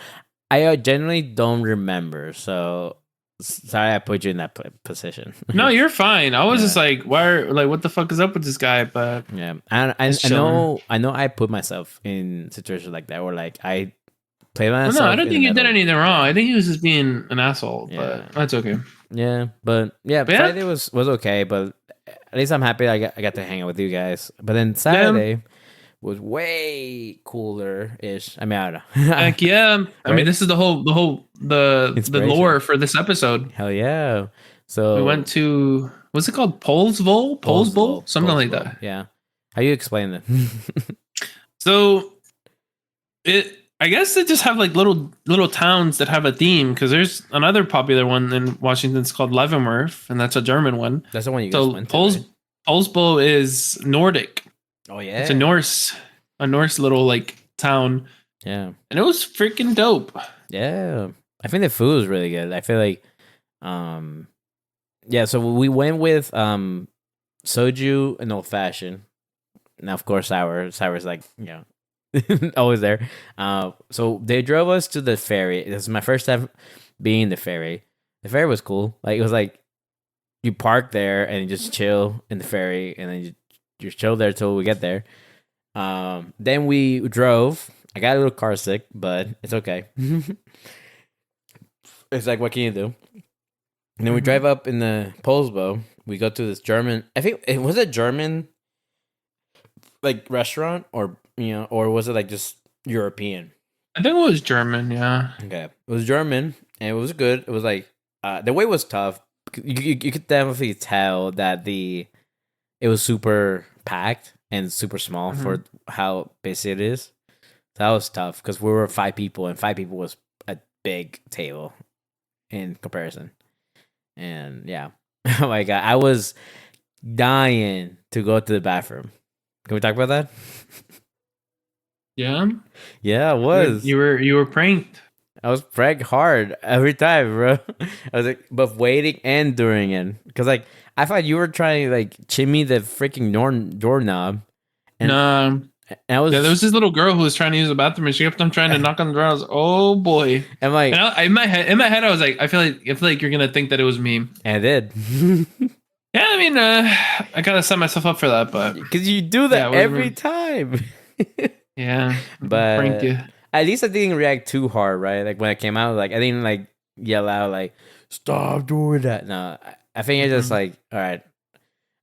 A: I generally don't remember, so sorry I put you in that position.
B: No, you're fine. I was just like, what the fuck is up with this guy? But
A: yeah, I know I put myself in situations like that where like I play myself.
B: Well, no, I don't think you did anything wrong. I think he was just being an asshole, but that's okay.
A: Yeah, but Friday was okay, but at least I'm happy I got to hang out with you guys. But then Saturday was way cooler ish. I mean, I don't know.
B: Heck yeah! I mean, this is the lore for this episode.
A: Hell yeah! So
B: we went to what's it called? Poles Bowl, something like that.
A: Yeah. How you explain it?
B: So I guess they just have like little towns that have a theme because there's another popular one in Washington. It's called Leavenworth, and that's a German one.
A: That's the one you guys
B: So
A: went to, right?
B: Polsbo is Nordic.
A: Oh
B: It's
A: yeah,
B: A Norse little like town,
A: yeah,
B: and it was freaking dope.
A: yeah. I think the food was really good. I feel like, um, yeah. So we went with soju and old fashioned. Now, of course, sour. Sour's like, always there. So they drove us to the ferry. This is my first time being in the ferry. The ferry was cool. Like, it was like you park there and you just chill in the ferry, and then you chill there till we get there. Then we drove. I got a little car sick, but it's okay. It's like, what can you do? And then we drive up in the Polsbo. We go to this German. I think it was a German like restaurant, or was it like just European?
B: I think it was German. Yeah.
A: Okay, it was German, and it was good. It was like the wait was tough. You could definitely tell that it was super packed and super small for how busy it is. So that was tough because we were 5 people, and 5 people was a big table in comparison. And yeah, oh my god, I was dying to go to the bathroom. Can we talk about that?
B: Yeah.
A: Yeah, I was.
B: You were pranked.
A: I was pranked hard every time, bro. I was like, both waiting and during it, because like I thought you were trying to like chimney the freaking doorknob. And,
B: No.
A: and I was.
B: Yeah, there was this little girl who was trying to use the bathroom, and she kept on trying to knock on the door. I was, oh boy.
A: I'm like,
B: and in my head, I was like, I feel like you're gonna think that it was me.
A: And I did.
B: Yeah, I mean, I gotta set myself up for that, but
A: because you do that every time.
B: Yeah,
A: but
B: pranked you.
A: At least I didn't react too hard, right? Like when I came out, like I didn't like yell out like "Stop doing that." No, I think I just like, all right.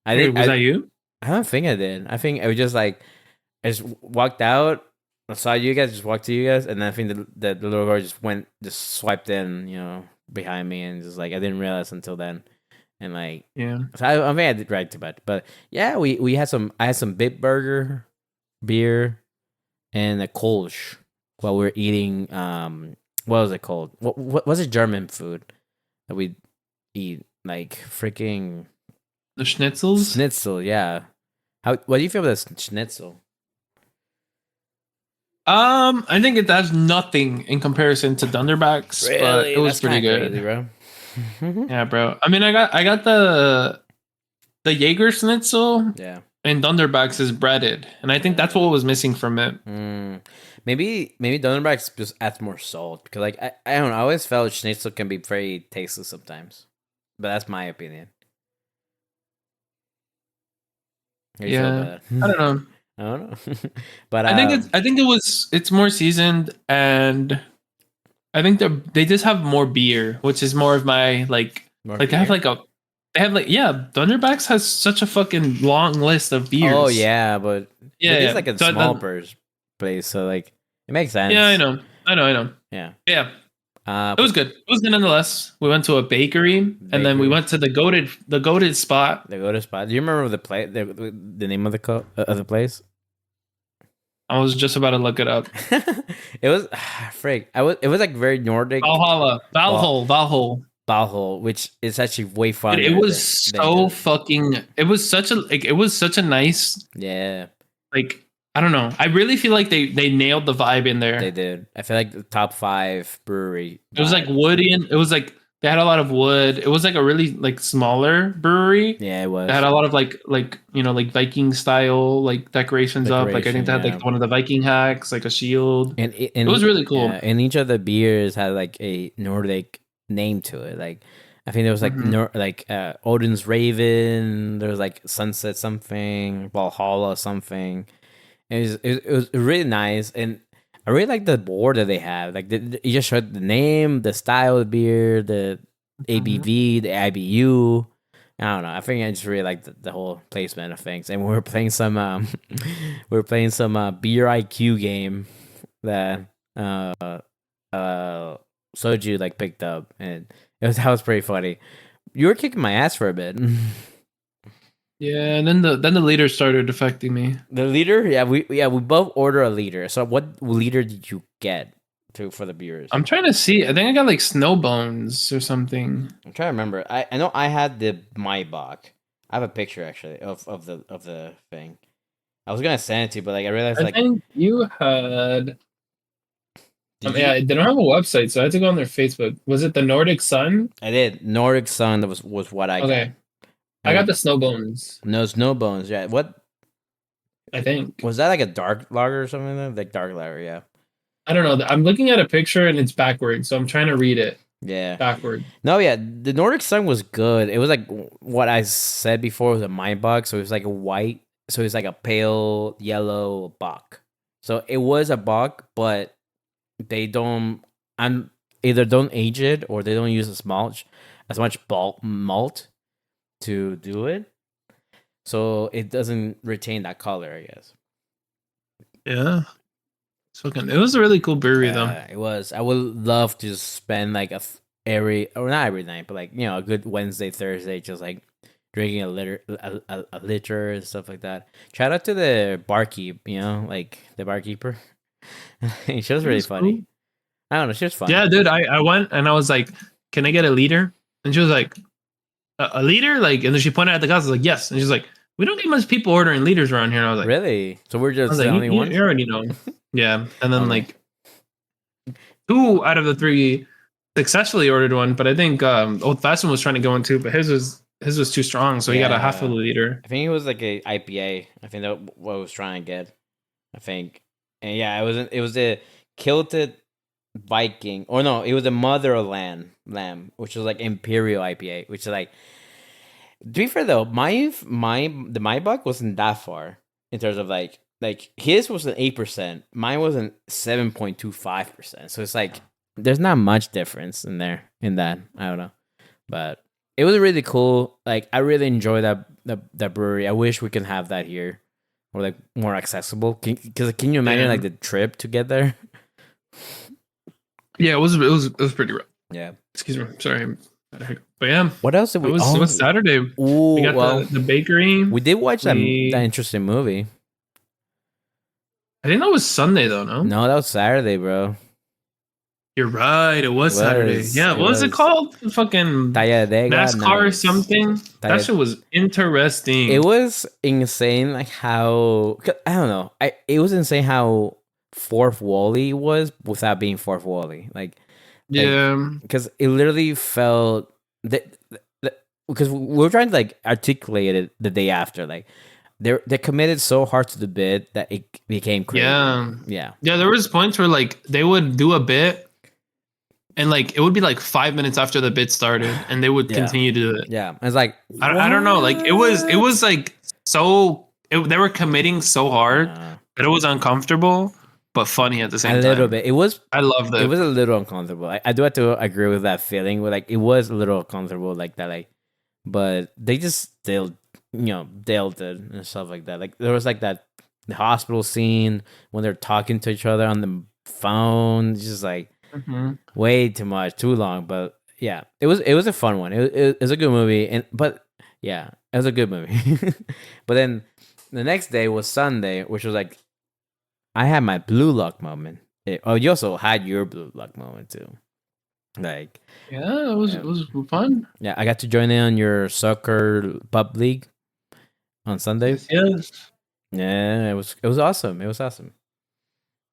B: Was that you?
A: I don't think I did. I think I was just like, I just walked out. I saw you guys, just walked to you guys, and then I think the little girl just swiped in, behind me, and just like I didn't realize until then, and like
B: Yeah.
A: So I think I did react too bad, but yeah, we had some. I had some Big Burger, beer, and a Kolsch while we are eating. What was it called? What was it? German food that we eat, like freaking
B: The schnitzels.
A: Schnitzel. Yeah. What do you feel about this schnitzel?
B: I think it does nothing in comparison to Dunderbacks,
A: Really?
B: but it was
A: That's
B: pretty good,
A: crazy, bro.
B: Yeah, bro. I mean, I got the Jaeger schnitzel.
A: Yeah.
B: And Dunderbacks is breaded, and I think that's what was missing from it.
A: Maybe Dunderbacks just adds more salt, because like I don't know. I always felt schnitzel can be very tasteless sometimes, but that's my opinion.
B: Yeah, I don't know.
A: I don't know, but
B: I think it's more seasoned, and I think they just have more beer, which is more of my like beer? They have Dunderbacks has such a fucking long list of beers.
A: Oh yeah, but it's like a
B: so
A: small place, so like it makes sense.
B: Yeah, I know.
A: Yeah.
B: It was good. It was good nonetheless. We went to a bakery, and then we went to the goated spot.
A: The goated spot. Do you remember the name of the place?
B: I was just about to look it up.
A: It was freak. It was like very Nordic.
B: Valhalla.
A: Valhalla, which is actually way fun.
B: It was so fucking. It was such a nice.
A: Yeah.
B: Like, I don't know. I really feel like they nailed the vibe in there.
A: They did. I feel like the top 5 brewery.
B: It was like woody, and it was like they had a lot of wood. It was like a really like smaller brewery.
A: Yeah, it was.
B: They had a lot of like Viking style like decorations up. Like I think they had like one of the Viking hacks, like a shield. And it was really cool.
A: Yeah, and each of the beers had like a Nordic name to it. Like I think there was like Odin's Raven. There was like Sunset something, Valhalla something. It was really nice, and I really like the board that they have. Like you just showed the name, the style of the beer, the ABV, the IBU. I don't know. I think I just really like the whole placement of things. And we were playing some beer IQ game that Soju like picked up, and that was pretty funny. You were kicking my ass for a bit.
B: Yeah, and then the leader started affecting me.
A: The liter, we both order a liter. So what liter did you get for the beers?
B: I'm trying to see. I think I got like snow bones or something.
A: I'm trying to remember. I know I had the my bock. I have a picture actually of the thing. I was gonna send it to you, but like I realized
B: I
A: like
B: think you had.
A: did you?
B: Yeah, they don't have a website, so I had to go on their Facebook. Was it the Nordic Sun?
A: I did. Nordic Sun that was what I got.
B: Okay, I got
A: And
B: the snow bones.
A: no snow bones. Yeah. What
B: I think.
A: was that like a dark lager or something? Like dark lager. Yeah.
B: I don't know. I'm looking at a picture and it's backwards, so I'm trying to read it
A: Yeah.
B: backward.
A: No, yeah, the Nordic Sun was good. It was like what I said before was a my buck, so it was like a white, so it's like a pale yellow buck. So it was a buck, but they don't and either don't age it or they don't use as much bulk malt to do it, so it doesn't retain that color. I guess.
B: Yeah, it was a really cool brewery though.
A: It was. I would love to spend like every or not every night, but like a good Wednesday, Thursday, just like drinking a liter and stuff like that. Shout out to the barkeep, like the barkeeper. She was
B: It
A: really
B: was
A: funny.
B: cool.
A: I don't know, she was funny.
B: Yeah, dude, I went and I was like, "Can I get a liter?" And she was like, "A liter?" Like, and then she pointed at the glass. I was like, "Yes." And she's like, "We don't get much people ordering liters around here." And I was like,
A: Really? So we're
B: "I
A: just
B: was
A: the
B: like,
A: only ones?
B: you already know." Yeah, and then
A: Okay.
B: like 2 out of the 3 successfully ordered one, but I think Old Fashioned was trying to go in too, but his was too strong, so he got a half of
A: Yeah.
B: a liter.
A: I think it was like a IPA. I think that what I was trying to get. I think, and yeah, it was the Kilted Viking, or no, it was the Motherland Lamb, which was like Imperial IPA, which is like. To be fair though, my buck wasn't that far in terms of like his was an 8%, mine was an 7.25%. So it's like there's not much difference in there in that. I don't know, but it was really cool. Like I really enjoy that brewery. I wish we can have that here, or like more accessible. Because can you imagine
B: Yeah,
A: like the trip to get there?
B: yeah, it was pretty rough.
A: Yeah.
B: Excuse me, sorry, but yeah,
A: What else did
B: it
A: we?
B: was it
A: Oh,
B: was Saturday. We
A: ooh,
B: got
A: well,
B: the bakery.
A: we did watch that
B: We
A: interesting movie.
B: I think that was Sunday though. No,
A: No, that was Saturday, bro.
B: you're right. It was Saturday. Yeah,
A: It
B: what was it
A: was
B: called? Fucking
A: Talladega
B: NASCAR or
A: Nights.
B: something. That shit was
A: It
B: interesting.
A: was insane, like how I don't know. It was insane how fourth Wally was without being fourth Wally. Like
B: Yeah,
A: because it literally felt that because we were trying to like articulate it the day after. Like they committed so hard to the bit that it became crazy.
B: yeah,
A: Yeah.
B: yeah. There was points where like they would do a bit. And like it would be like 5 minutes after the bit started, and they would
A: Yeah.
B: continue to do it.
A: Yeah. It's like
B: I don't know. Like it was like so they were committing so hard that it was uncomfortable, but funny at the same
A: a
B: time.
A: little bit.
B: I loved
A: It
B: it.
A: was a little uncomfortable. I do have to agree with that feeling. Where like it was a little uncomfortable, like that. Like, but they just dealt it and stuff like that. Like there was like that the hospital scene when they're talking to each other on the phone. It's just like way too much, too long. But yeah, it was a fun one. It was a good movie, but yeah, it was a good movie. But then the next day was Sunday, which was like I had my blue luck moment. You also had your blue luck moment too. Like,
B: Yeah, it
A: yeah,
B: was fun.
A: yeah, I got to join in on your soccer pub league on Sundays.
B: Yes.
A: Yeah, it was awesome. It was awesome.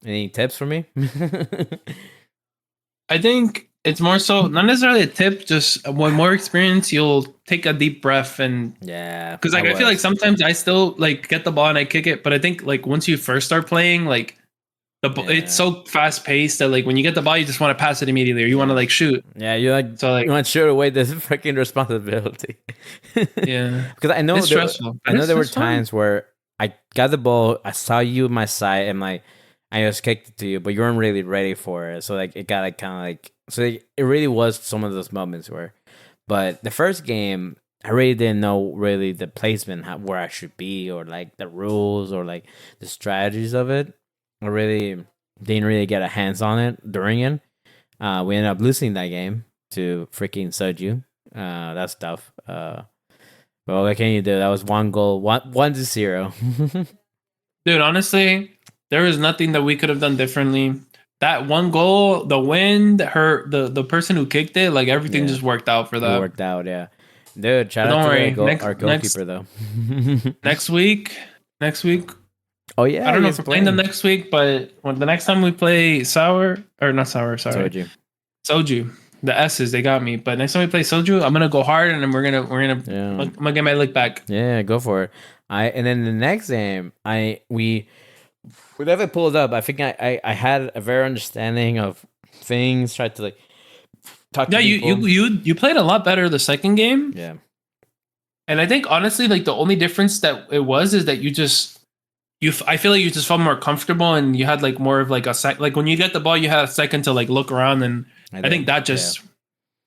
A: Any tips for me?
B: I think it's more so not necessarily a tip, just when more experience, you'll take a deep breath and
A: Yeah,
B: because like I feel like sometimes I still like get the ball and I kick it, but I think like once you first start playing, like it's so fast paced that like when you get the ball, you just want to pass it immediately or you want to like shoot.
A: Yeah, you like
B: So like
A: you want to shoot away this freaking responsibility.
B: yeah,
A: Because I know
B: it's stressful.
A: I know there were
B: It's fun.
A: times where I got the ball, I saw you in my side, and like I just kicked it to you, but you weren't really ready for it. So like it got like kind of like so it really was some of those moments where. But the first game, I really didn't know really the placement where I should be or like the rules or like the strategies of it. I really didn't really get a hands on it during it. We ended up losing that game to freaking Soju. That's tough. Well, what can you do? That was one goal, 1-0.
B: Dude, honestly, there was nothing that we could have done differently. That one goal, the wind, the person who kicked it, like everything
A: Yeah,
B: just worked out for
A: it
B: that.
A: worked out. Yeah, dude. Shout
B: But
A: out
B: don't
A: to the
B: worry,
A: goal, our goalkeeper though.
B: next week, next week.
A: Oh
B: I
A: yeah,
B: don't know
A: he's
B: if we're playing them
A: playing.
B: next week, but when the next time we play sour or not sour, sorry,
A: Told you.
B: soju. The S's they got me, but next time we play soju, I'm gonna go hard and then
A: Yeah,
B: I'm gonna get my lick back.
A: yeah. Go for it. And then the next game, we never pulled up. I think I had a very understanding of things. Tried to like talk
B: Yeah,
A: to people.
B: you played a lot better the second game,
A: Yeah,
B: and I think honestly, like the only difference that it was is that I feel like you just felt more comfortable and you had like more of like a sec. Like when you get the ball, you had a second to like look around, and I think
A: did.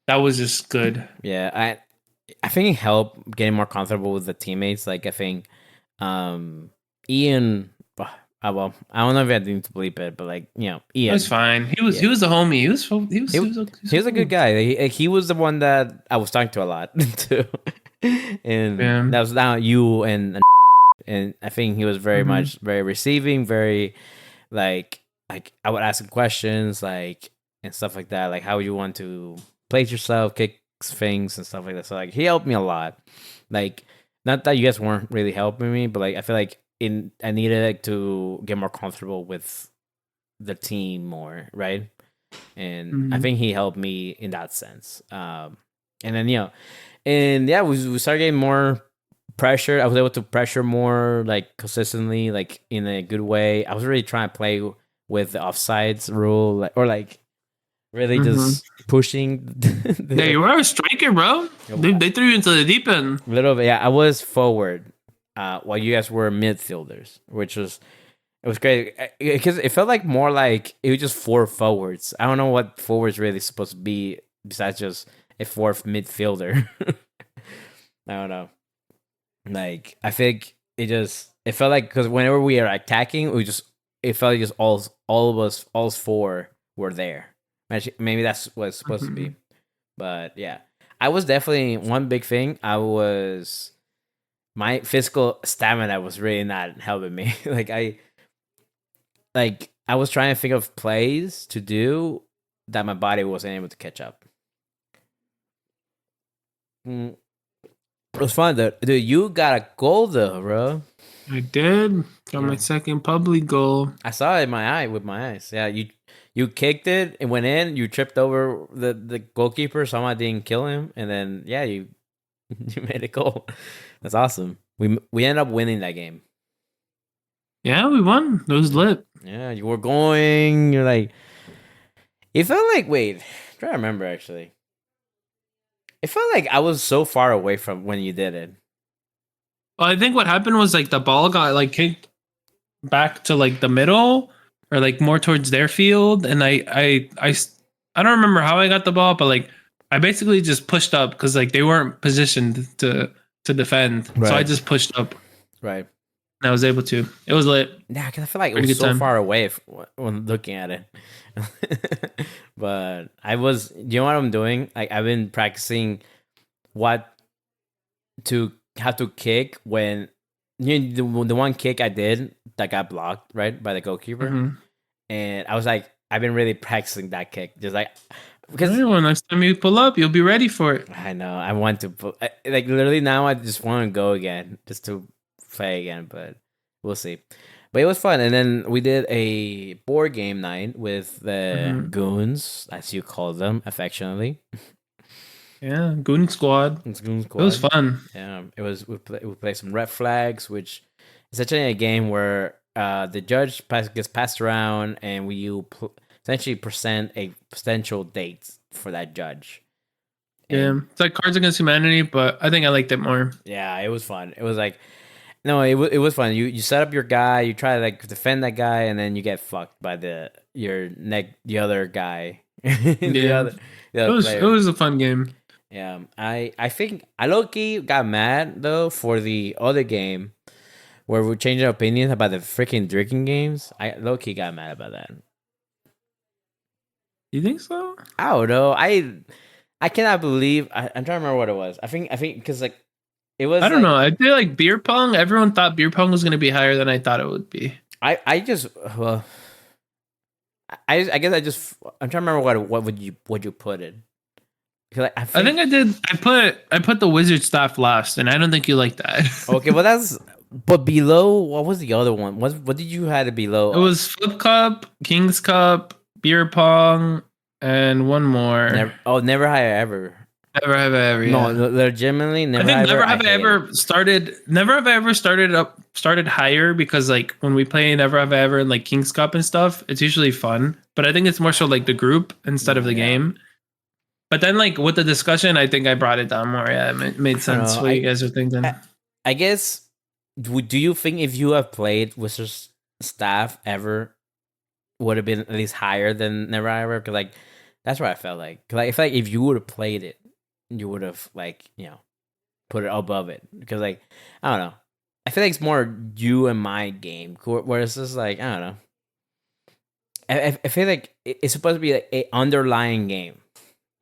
B: that was just good.
A: Yeah, I think it helped getting more comfortable with the teammates. Like I think, Ian. Well, I don't know if I need to bleep it, but like
B: It
A: Ian.
B: was fine. He was the homie.
A: He was a good guy. He was the one that I was talking to a lot too, and
B: Yeah.
A: that was now you and I think he was very much very receiving, very like I would ask him questions like and stuff like that, like how you want to place yourself, kick things and stuff like that. So like he helped me a lot. Like not that you guys weren't really helping me, but like I feel like I needed like, to get more comfortable with the team more, right? And I think he helped me in that sense. And then and yeah, we started getting more pressure. I was able to pressure more like consistently, like in a good way. I was really trying to play with the offsides rule, or like really just pushing.
B: Yeah, you were a striker, bro. They threw you into the deep end.
A: Little bit, yeah. I was forward, while you guys were midfielders, which was it was great because it felt like more like it was just four forwards. I don't know what forwards really supposed to be besides just a fourth midfielder. I don't know. Like I think it felt like because whenever we are attacking, it felt like just all of us, all four were there. Maybe that's what it's supposed to be, but yeah, I was definitely one big thing. My physical stamina was really not helping me. I was trying to think of plays to do that my body wasn't able to catch up. It was fun though. Dude, you got a goal though, bro.
B: I did. Got my second public goal.
A: I saw it with my eyes. Yeah, you kicked it, it went in, you tripped over the goalkeeper, someone didn't kill him, and then yeah, you made a goal. That's awesome. We ended up winning that game.
B: Yeah, we won. It was lit.
A: Yeah, you're like it felt like wait, I'm trying to remember actually. It felt like I was so far away from when you did it.
B: Well, I think what happened was like the ball got like kicked back to like the middle or like more towards their field, and I don't remember how I got the ball, but like I basically just pushed up because like they weren't positioned to defend, so I just pushed up.
A: Right.
B: And I was able to. It was lit.
A: Yeah, because I feel like it was so far away when looking at it. But you know what I'm doing? Like I've been practicing how to kick when the one kick I did that got blocked right by the goalkeeper, and I was like, I've been really practicing that kick, just like because
B: next time you pull up, you'll be ready for it.
A: I know I want to like literally now I just want to go again just to play again, but we'll see. But it was fun, and then we did a board game night with the goons, as you call them affectionately.
B: Yeah, Goon Squad. It was fun.
A: Yeah, it was. We played some red flags, which is essentially a game where the judge gets passed around, and essentially present a potential date for that judge.
B: Yeah, it's like Cards Against Humanity, but I think I liked it more.
A: Yeah, it was fun. It was like no, it was fun. You set up your guy, you try to like defend that guy, and then you get fucked by the other guy.
B: It was a fun game.
A: Yeah, I think I low-key got mad though for the other game where we changed our opinions about the freaking drinking games. I low-key got mad about that.
B: You think so?
A: I don't know. I cannot believe I'm trying to remember what it was. I think because like It was
B: I don't
A: like
B: know. I feel like beer pong. Everyone thought beer pong was gonna be higher than I thought it would be.
A: I just well, I guess I'm trying to remember what would you put it?
B: I think I did. I put the wizard staff last, and I don't think you like that.
A: Okay, well that's but below what was the other one? What did you have it below?
B: It was flip cup, king's cup, beer pong, and one more.
A: Never higher ever.
B: Never have I ever.
A: No,
B: Yeah.
A: legitimately never.
B: I think
A: ever,
B: never have I ever started. Never have I ever started higher because like when we play Never Have I Ever in like King's Cup and stuff, it's usually fun. But I think it's more so like the group instead of the game. But then like with the discussion, I think I brought it down more. Yeah, it made sense what you guys are thinking.
A: I guess. Do you think if you have played Wizard's staff ever, would have been at least higher than Never Have I Ever? Because like that's what I felt like. Cause I feel like if you would have played it, you would have like put it above it. Because like I don't know, I feel like it's more you and my game. Whereas it's like I don't know. I feel like it's supposed to be like a underlying game.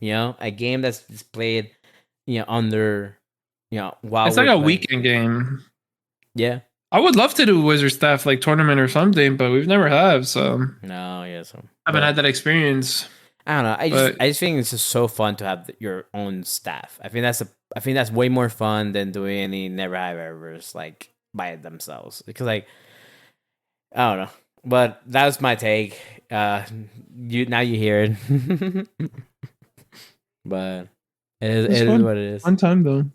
A: A game that's played, under, while
B: it's like a weekend game.
A: Yeah,
B: I would love to do Wizard Staff like tournament or something, but we've never have. So
A: no, yeah, so
B: I haven't had that experience.
A: I don't know. I just think it's just so fun to have your own staff. I think that's way more fun than doing any Never Have Ever's like by themselves because like I don't know. But that was my take. You hear it. But it is what it is.
B: Fun time though.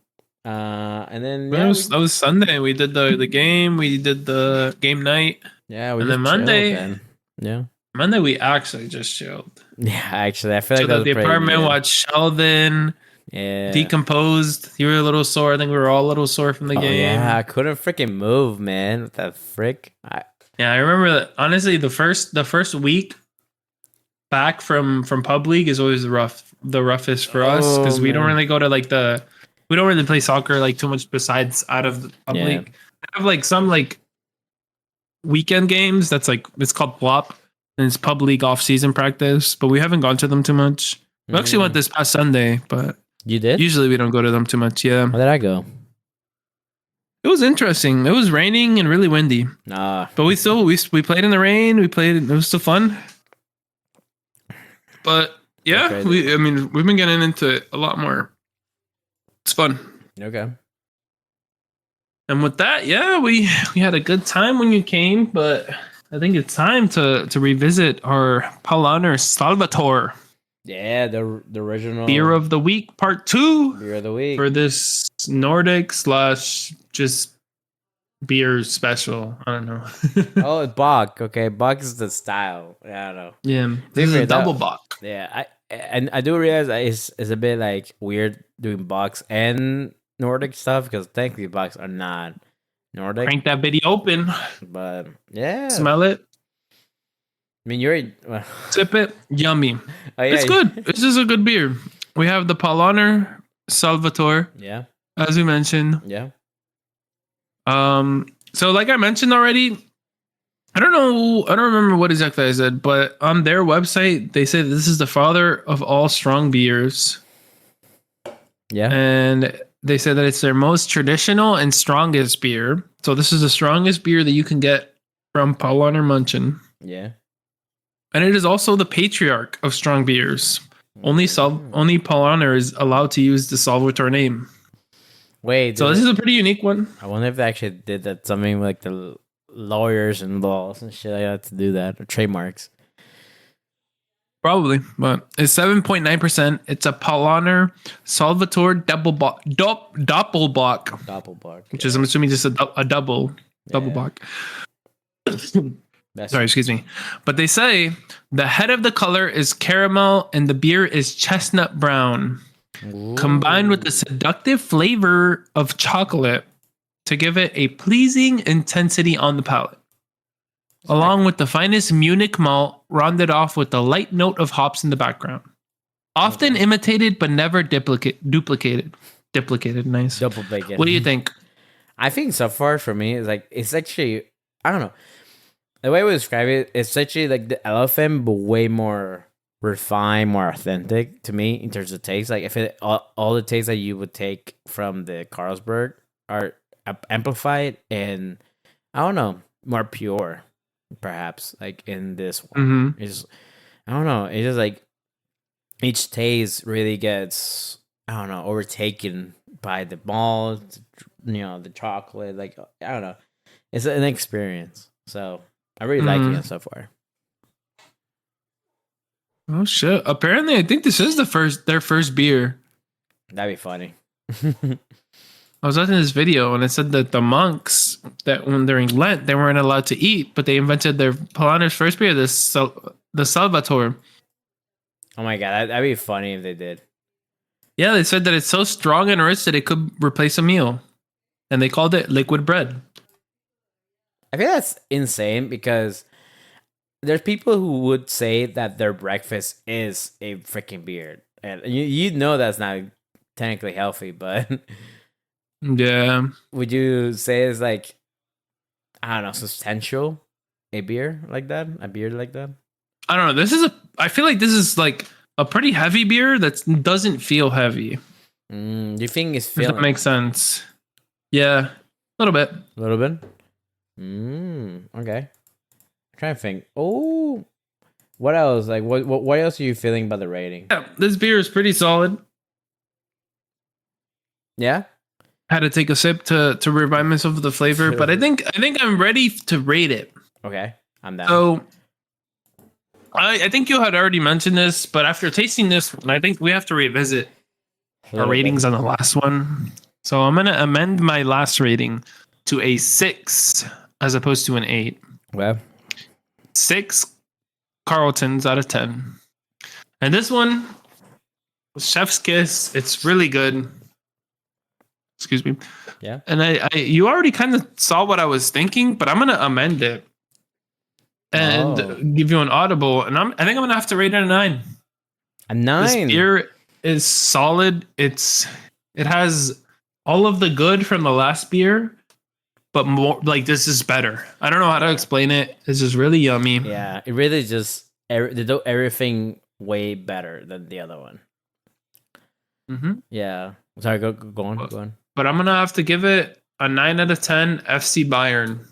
A: And then
B: that was Sunday. We did the game. We did the game night.
A: Yeah,
B: and then Monday.
A: Chilled, yeah,
B: Monday we actually just chilled.
A: Yeah, actually, I feel like
B: that was the apartment. Watched Sheldon.
A: Yeah,
B: decomposed. You were a little sore. I think we were all a little sore from the game.
A: Yeah, I couldn't freaking move, man. What the frick?
B: Yeah, I remember that. Honestly, the first week back from Pub League is always the roughest for us because we don't really go to like we don't really play soccer like too much besides out of the Pub League. We have like some like weekend games that's like it's called Plop and it's Pub League off season practice, but we haven't gone to them too much. We actually went this past Sunday, but
A: you did?
B: Usually we don't go to them too much. Yeah.
A: Where did I go?
B: It was interesting. It was raining and really windy. But we played in the rain. It was still fun. But yeah, we've been getting into it a lot more. It's fun.
A: Okay.
B: And with that, yeah, we had a good time when you came, but I think it's time to revisit our Paulaner Salvator.
A: Yeah, the original
B: beer of the week, part 2.
A: Beer of the week
B: for this Nordic / just beer special. I don't know.
A: Oh, it's bock. Okay, bock is the style. Yeah, I don't know.
B: Yeah, this is a double bock.
A: Yeah, I do realize it's a bit like weird doing bocks and Nordic stuff because technically bocks are not Nordic.
B: Crank that bitty open.
A: But yeah,
B: smell it.
A: I mean,
B: sip it. Yummy. Oh, yeah, it's good. This is a good beer. We have the Paulaner Salvator.
A: Yeah,
B: as we mentioned.
A: Yeah.
B: So like I mentioned already, I don't remember what exactly I said, but on their website they say this is the father of all strong beers.
A: Yeah.
B: And they say that it's their most traditional and strongest beer. So this is the strongest beer that you can get from Paulaner Munchen.
A: Yeah.
B: And it is also the patriarch of strong beers. Only Paulaner is allowed to use the Salvator name.
A: Wait.
B: So this is a pretty unique one.
A: I wonder if they actually did that. Something like the lawyers and laws and shit like that to do that, or trademarks.
B: Probably, but it's 7.9%. It's a Paulaner Salvator Doppelbock, which is I'm assuming just a double bock. Sorry, excuse me. But they say the head of the color is caramel and the beer is chestnut brown. Ooh. Combined with the seductive flavor of chocolate to give it a pleasing intensity on the palate. Along with the finest Munich malt, rounded off with a light note of hops in the background. Often imitated, but never duplicated. Nice.
A: Duplicated.
B: What do you think?
A: I think so far for me, it's actually, I don't know. The way we describe it, it's actually like the elephant, but way more refined, more authentic to me in terms of taste. Like if all the taste that you would take from the Carlsberg, are amplified and I don't know, more pure, perhaps. Like in this one,
B: Mm-hmm.
A: it's I don't know. It's just like each taste really gets I don't know overtaken by the malt, the chocolate. Like I don't know, it's an experience. So I really liking
B: Mm-hmm.
A: it so far.
B: Oh shit! Apparently, I think this is their first beer.
A: That'd be funny.
B: I was watching this video and it said that the monks that when during Lent they weren't allowed to eat, but they invented their Paulaner's first beer, the Salvator.
A: Oh my god, that'd be funny if they did.
B: Yeah, they said that it's so strong and rich that it could replace a meal, and they called it liquid bread.
A: I think that's insane because there's people who would say that their breakfast is a freaking beer, and you know that's not technically healthy, but
B: Yeah,
A: would you say it's like I don't know substantial a beer like that, a beer like that?
B: I don't know. I feel like this is like a pretty heavy beer that doesn't feel heavy.
A: Do you think it's
B: If
A: filling?
B: that makes sense. Yeah, a little bit.
A: A little bit. Okay. I'm trying to think. Oh, what else? Like, what else are you feeling about the rating?
B: Yeah, this beer is pretty solid.
A: Yeah.
B: Had to take a sip to remind myself of the flavor, but I think I'm ready to rate it.
A: Okay, I'm down.
B: So I think you had already mentioned this, but after tasting this one, I think we have to revisit our ratings on the last one. So I'm gonna amend my last rating to a 6 as opposed to an 8.
A: Well,
B: 6 Carltons out of 10. And this one, Chef's Kiss, it's really good. Excuse me.
A: Yeah.
B: And I you already kind of saw what I was thinking, but I'm gonna amend it and give you an audible. And I think I'm gonna have to rate it a 9.
A: A 9.
B: This beer is solid. It has all of the good from the last beer, but more like this is better. I don't know how to explain it. It's just really yummy.
A: Yeah, it really just they do everything way better than the other one.
B: Mm-hmm.
A: Yeah. Sorry, go on.
B: But I'm gonna have to give it a 9 out of 10. FC Bayern.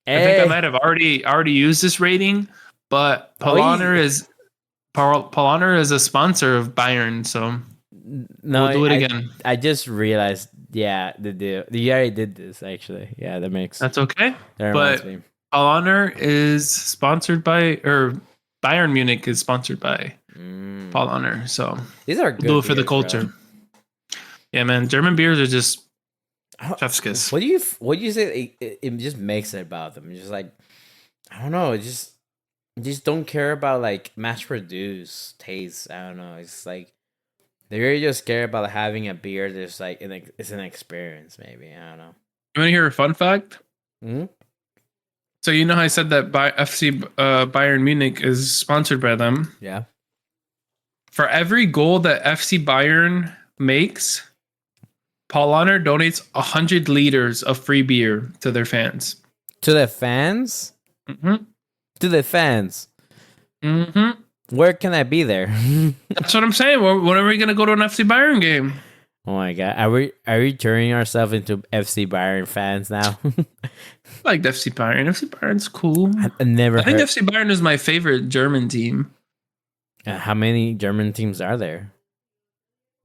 A: Hey.
B: I think I might have already used this rating, but Paulaner is a sponsor of Bayern, so
A: no,
B: we'll do it again.
A: I just realized, yeah, you already did this actually. Yeah,
B: That's okay.
A: That reminds me.
B: Paulaner is sponsored by, or Bayern Munich is sponsored by Paulaner, so
A: these are good.
B: We'll do it for the culture. Bro. Yeah, man, German beers are just chef's kiss.
A: What do you say? It just makes it about them. It's just like I don't know. Just don't care about like mass produced taste. I don't know. It's like they really just care about having a beer that's like it's an experience. Maybe I don't know.
B: You want to hear a fun fact?
A: Mm-hmm.
B: So you know how I said that FC Bayern Munich is sponsored by them?
A: Yeah.
B: For every goal that FC Bayern makes, Paulaner donates 100 liters of free beer to their fans.
A: To the fans?
B: Mm-hmm.
A: To the fans?
B: Mm-hmm.
A: Where can I be there?
B: That's what I'm saying. When are we going to go to an FC Bayern game?
A: Oh my god. Are we turning ourselves into FC Bayern fans now?
B: I like FC Bayern. FC Bayern's cool.
A: I think
B: FC Bayern is my favorite German team.
A: How many German teams are there?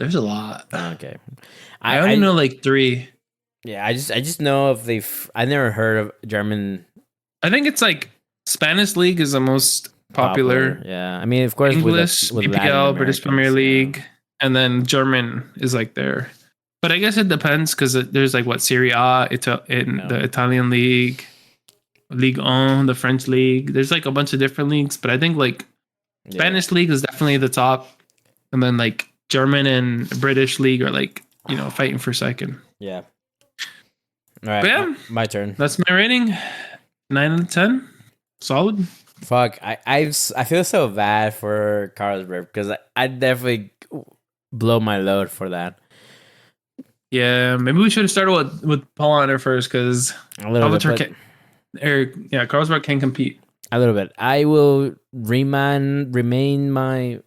B: There's a lot.
A: Okay.
B: I only know like 3.
A: Yeah, I just know if I never heard of German.
B: I think it's like Spanish League is the most popular.
A: Yeah, I mean, of course,
B: English,
A: with
B: EPL, British Premier League, and then German is like there. But I guess it depends because there's like what Serie A the Italian league, Ligue 1, the French league. There's like a bunch of different leagues, but I think like Spanish league is definitely the top, and then like German and British league are like fighting for second.
A: Yeah. All right. Yeah, my turn.
B: That's my rating. 9 out of 10. Solid.
A: Fuck. I feel so bad for Carlsberg because I definitely blow my load for that.
B: Yeah, maybe we should have started with Paulaner first because Carlsberg can compete.
A: A little bit. I will remand my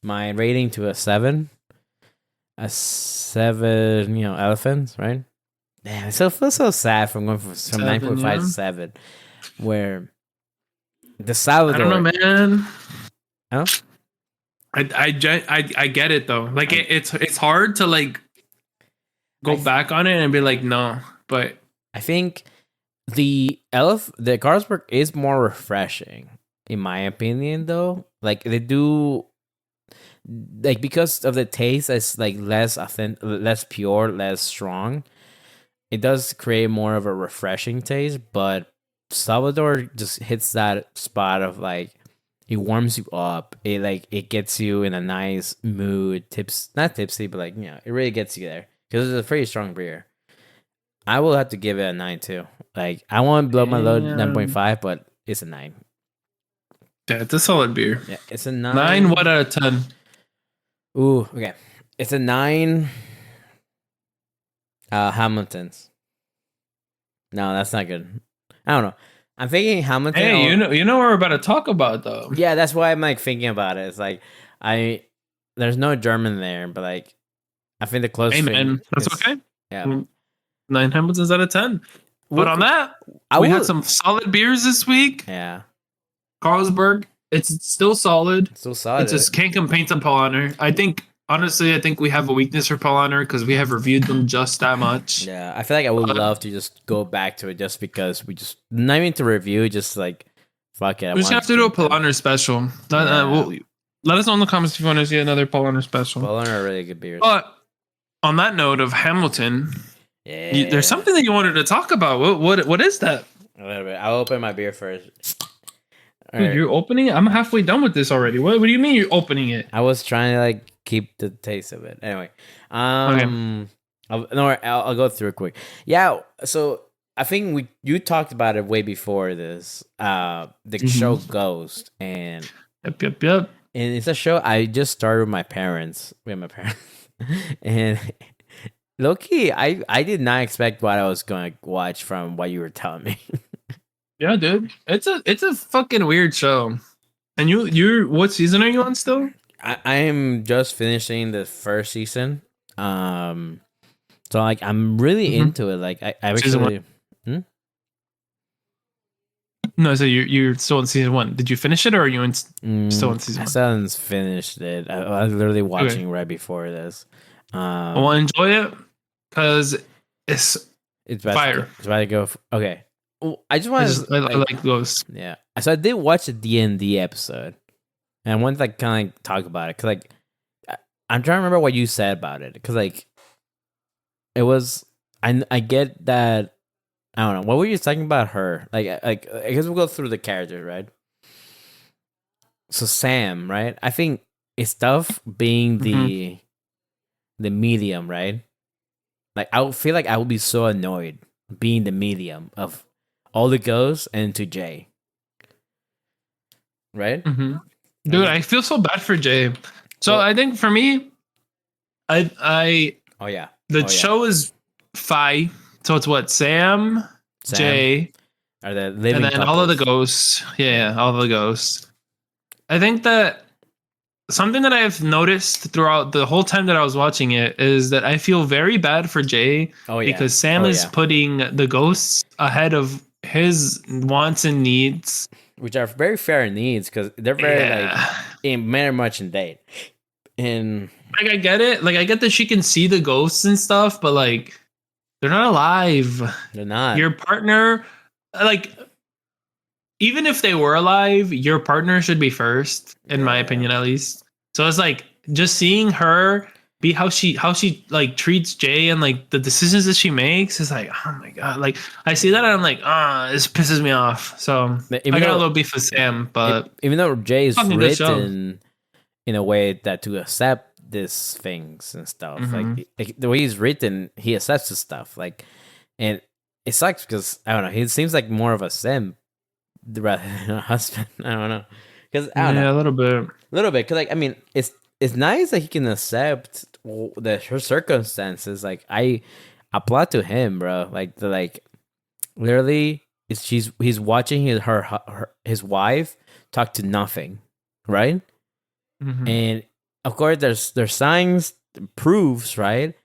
A: rating to a 7. a 7, elephants, right? Damn, it still feels so sad from going from 9.5 to 7, where the Salvador.
B: I don't know, man.
A: Huh?
B: I get it though. Like it's hard to like go back on it and be like no, but
A: I think the Carlsberg is more refreshing in my opinion though. Like they do, like because of the taste, it's like less authentic, less pure, less strong. It does create more of a refreshing taste, but Salvador just hits that spot of like it warms you up. It gets you in a nice mood. Not tipsy, but like it really gets you there because it's a pretty strong beer. I will have to give it a 9 too. Like I want to blow my load 9.5, but it's a 9.
B: Yeah, it's a solid beer.
A: Yeah, it's a 9.
B: 9 what out of 10?
A: Ooh, okay. It's a 9. Hamilton's. No, that's not good. I don't know. I'm thinking Hamilton.
B: Hey, you know what we're about to talk about though.
A: Yeah, that's why I'm like thinking about it. It's like there's no German there, but like I think the closest.
B: Hey man, that's okay.
A: Yeah,
B: 9 Hamiltons out of 10. But on that, we had some solid beers this week.
A: Yeah,
B: Carlsberg, it's still solid.
A: Still solid.
B: It just can't compare to Paulaner. I think we have a weakness for Paulaner because we have reviewed them just that much.
A: Yeah, I feel like I would love to just go back to it just because we just not even to review, just like fuck it.
B: We just have to do a Paulaner special. Let us know in the comments if you want to see another Paulaner special.
A: Paulaner are really good beers.
B: But on that note of Hamilton, there's something that you wanted to talk about. What is that?
A: A little bit. I'll open my beer first.
B: Dude, you're opening it? I'm halfway done with this already. What do you mean you're opening it?
A: I was trying to like keep the taste of it. Anyway, okay. I'll go through it quick. Yeah, so I think you talked about it way before this. The show Ghost, and
B: yep.
A: And it's a show I just started with my parents, and low-key, I did not expect what I was going to watch from what you were telling me.
B: Yeah, dude, it's a fucking weird show. And you're what season are you on still?
A: I am just finishing the first season. So like I'm really into it. Like I actually.
B: No, so you're still in season 1. Did you finish it, or are you still in season 1?
A: I still haven't finished it. I was literally watching right before this.
B: Well, enjoy it because it's fire.
A: It's about to go. Okay. I just want to.
B: I like Ghost.
A: Yeah. So I did watch a D&D episode, and I wanted to like kind of like talk about it because like I'm trying to remember what you said about it because like it was. I get that. I don't know. What were you talking about her? Like I guess we'll go through the characters, right? So Sam, right? I think it's tough being the medium, right? Like I would feel like I would be so annoyed being the medium of all the ghosts and to Jay, right?
B: Mm-hmm. Dude, I feel so bad for Jay. So I think for me, the show is Phi. So it's what Sam, Jay,
A: are the living,
B: and then
A: couples.
B: all of the ghosts. Yeah, all of the ghosts. I think that something that I've noticed throughout the whole time that I was watching it is that I feel very bad for Jay because Sam is putting the ghosts ahead of his wants and needs,
A: which are very fair needs because they're very very much in date. And
B: like I get it, like I get that she can see the ghosts and stuff, but like they're not alive.
A: They're not.
B: Your partner, like even if they were alive, your partner should be first, in my opinion, at least. So it's like just seeing her be how she like treats Jay and like the decisions that she makes is like, oh my god, like I see that and I'm like, this pisses me off. So I got a little beef with Sam, but
A: even though Jay is written in a way that to accept these things and stuff, like the way he's written, he accepts the stuff, like, and it sucks because I don't know, he seems like more of a simp rather than a husband. I don't know, because I don't know,
B: a little bit,
A: because like I mean, it's nice that he can accept her circumstances. Like I applaud to him, bro. Like literally, he's watching his wife talk to nothing, right? And of course, there's signs proves, right?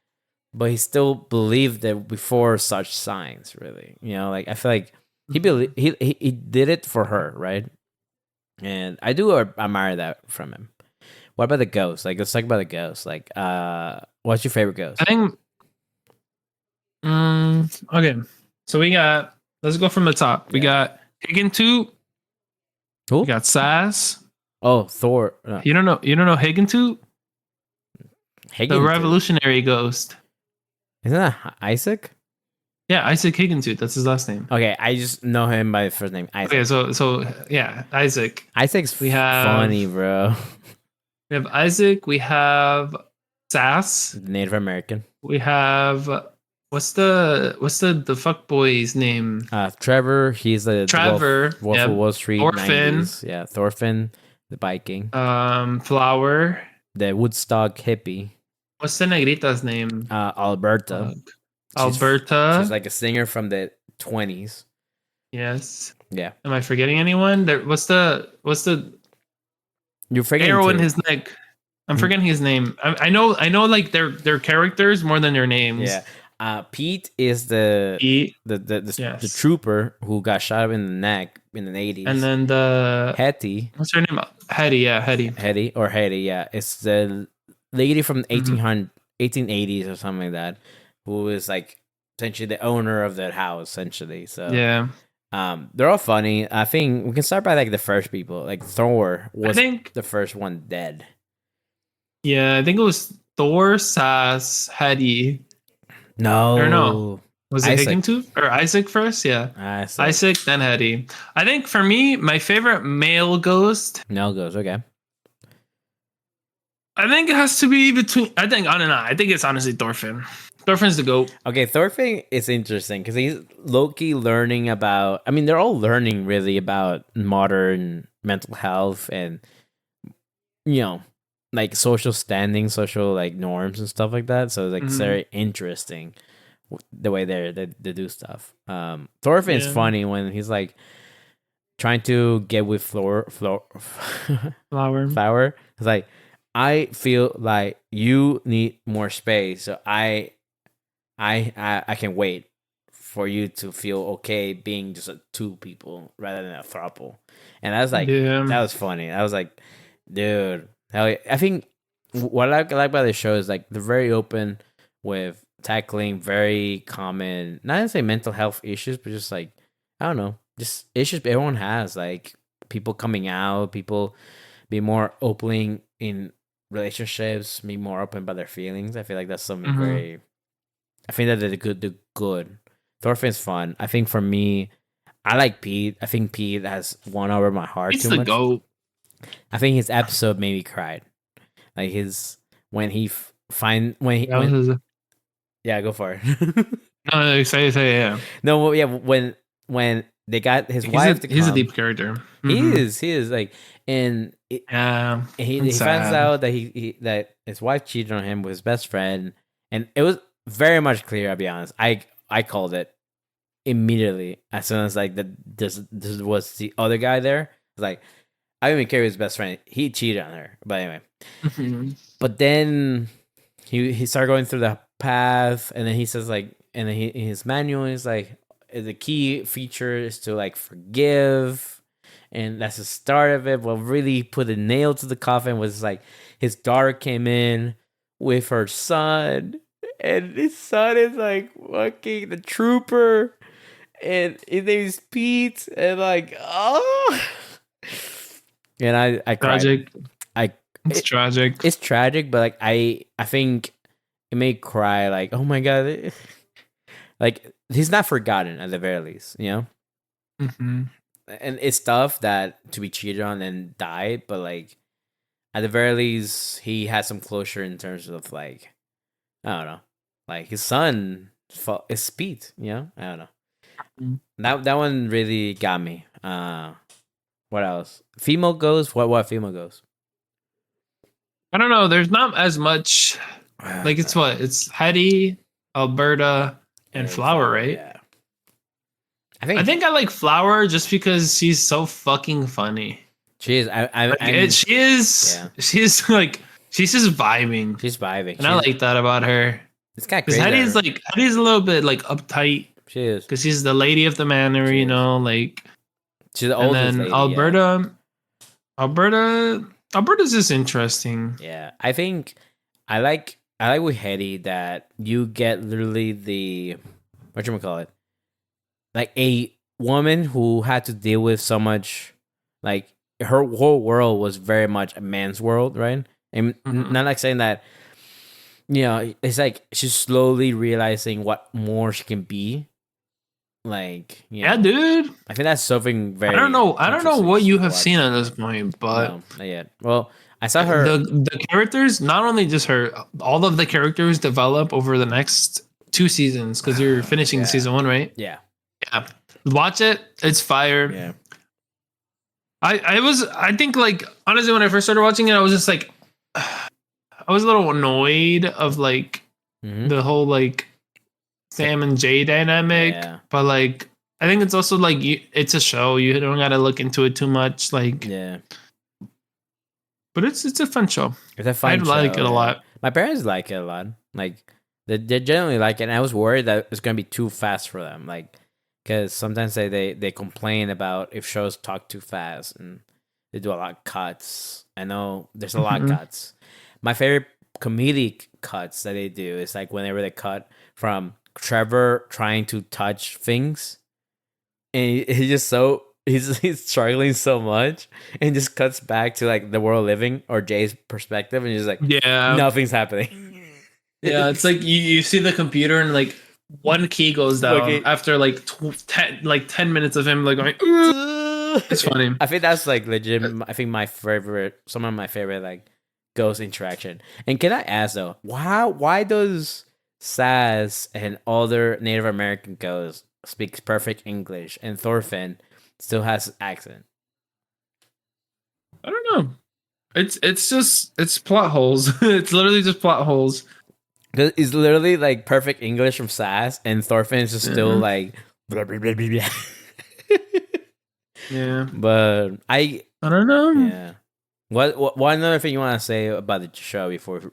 A: But he still believed it before such signs, really. Like I feel like he did it for her, right? And I do admire that from him. What about the ghost? Like, let's talk about the ghost. Like, what's your favorite ghost?
B: I think. Okay, so let's go from the top. We got Higgintoot.
A: Who?
B: We got Sass.
A: Oh, Thor.
B: You don't know Higgintoot? The revolutionary ghost.
A: Isn't that Isaac?
B: Yeah, Isaac Higgintoot. That's his last name.
A: Okay, I just know him by his first name, Isaac.
B: Okay, so yeah, Isaac.
A: Isaac's funny, bro.
B: We have Isaac. We have Sass,
A: Native American.
B: We have what's the fuck boy's name?
A: Trevor. He's the Wolf of Wall Street.
B: Thorfinn.
A: 90s. Yeah, Thorfinn, the Viking.
B: Flower.
A: The Woodstock hippie.
B: What's the negrita's name?
A: Alberta.
B: Alberta.
A: She's like a singer from the 20s.
B: Yes.
A: Yeah.
B: Am I forgetting anyone? What's the
A: You're forgetting
B: arrow in his neck? I'm forgetting his name. I know like their characters more than their names.
A: Yeah. Pete is the trooper who got shot in the neck in the 80s.
B: And then the
A: Hetty.
B: What's her name? Hetty, yeah, Hetty.
A: Hetty, yeah. It's the lady from 1880s or something like that, who is like essentially the owner of that house, essentially. So
B: yeah.
A: They're all funny. I think we can start by like the first people. Like Thor was the first one dead.
B: Yeah, I think it was Thor, Sass, Hetty.
A: No.
B: Or no. Was it Higgintoot or Isaac first? Yeah. Isaac, then Hetty. I think for me, my favorite male ghost.
A: Male ghost, okay.
B: I think it has to be I think it's honestly Thorfinn. Thorfinn's the GOAT.
A: Okay, Thorfinn is interesting because he's low-key learning about... I mean, they're all learning really about modern mental health and, like social standing, social like norms and stuff like that. So it's very interesting the way they do stuff. Thorfinn's funny when he's like trying to get with Flower. It's like, I feel like you need more space, so I can wait for you to feel okay being just two people rather than a throuple. And I was like, that was funny. I was like, dude, hell yeah. I think what I like about this show is like they're very open with tackling very common, not to say mental health issues, but just like, I don't know, just issues everyone has, like people coming out, people be more open in relationships, be more open about their feelings. I feel like that's something very... I think that they're good. Thorfinn's fun. I think for me, I like Pete. I think Pete has won over my heart too much. It's the GOAT. I think his episode made me cry. Like yeah, go for it.
B: No, say yeah.
A: No, yeah, when they got his wife to come.
B: He's a deep character.
A: He is like, and he finds out that that his wife cheated on him with his best friend, and it was very much clear. I'll be honest. I called it immediately as soon as like this was the other guy there. I was like, I didn't even care his best friend. He cheated on her. But anyway. But then he started going through the path, and then he says like, and then in his manual is like, the key feature is to like forgive, and that's the start of it. What really put a nail to the coffin was like his daughter came in with her son, and his son is like fucking the trooper, and his name is Pete, and like and I cried.
B: It's tragic.
A: It's tragic, but like I think it made cry. Like, oh my god, like he's not forgotten at the very least, And it's tough that to be cheated on and die, but like at the very least, he had some closure in terms of like, I don't know, like his son is Pete, I don't know. That one really got me. What else? Female ghost? What female ghost?
B: I don't know. There's not as much. Like it's Hetty, Alberta, and Flower, right?
A: Yeah.
B: I think I like Flower just because she's so fucking funny.
A: She is.
B: She is. Yeah. She is like she's just vibing.
A: She's vibing.
B: And I like that about her.
A: It's kind of
B: crazy. Because Hetty's a little bit like uptight.
A: She is.
B: Because she's the lady of the manor,
A: She
B: you
A: is.
B: know, like.
A: She's the oldest lady.
B: Alberta's just interesting.
A: Yeah, I think I like with Hetty that you get literally the whatchamacallit, like a woman who had to deal with so much, like her whole world was very much a man's world, right? And not like saying that, you know, it's like she's slowly realizing what more she can be. Like,
B: yeah, dude.
A: I think that's something very.
B: I don't know what you have seen at this point, but
A: no, not yet. Well, I saw her.
B: The characters, not only just her, all of the characters develop over the next 2 seasons because you're finishing season 1, right?
A: Yeah.
B: Yeah. Watch it. It's fire.
A: Yeah.
B: I think like honestly when I first started watching it, I was just like I was a little annoyed of like the whole like Sam and Jay dynamic, but like I think it's also like it's a show. You don't gotta look into it too much. Like but it's a fun show.
A: It's a fun show.
B: I like it a lot.
A: My parents like it a lot. Like they generally like it, and I was worried that it's gonna be too fast for them. Like because sometimes they complain about if shows talk too fast and they do a lot of cuts. I know there's a lot of cuts. My favorite comedic cuts that they do is like whenever they cut from Trevor trying to touch things, and he's just so he's struggling so much, and just cuts back to like the world living or Jay's perspective, and he's like, nothing's happening.
B: Yeah, it's like you see the computer and like one key goes down after like 10 minutes of him like going. It's funny.
A: I think that's like legit. I think some of my favorite like ghost interaction. And can I ask though, why does Saz and other Native American ghosts speak perfect English and Thorfinn still has accent?
B: I don't know. It's plot holes. It's literally just plot holes.
A: It's literally like perfect English from Saz, and Thorfinn is just still like blah, blah, blah, blah, blah.
B: Yeah,
A: but I don't
B: know.
A: Yeah. What another thing you want to say about the show before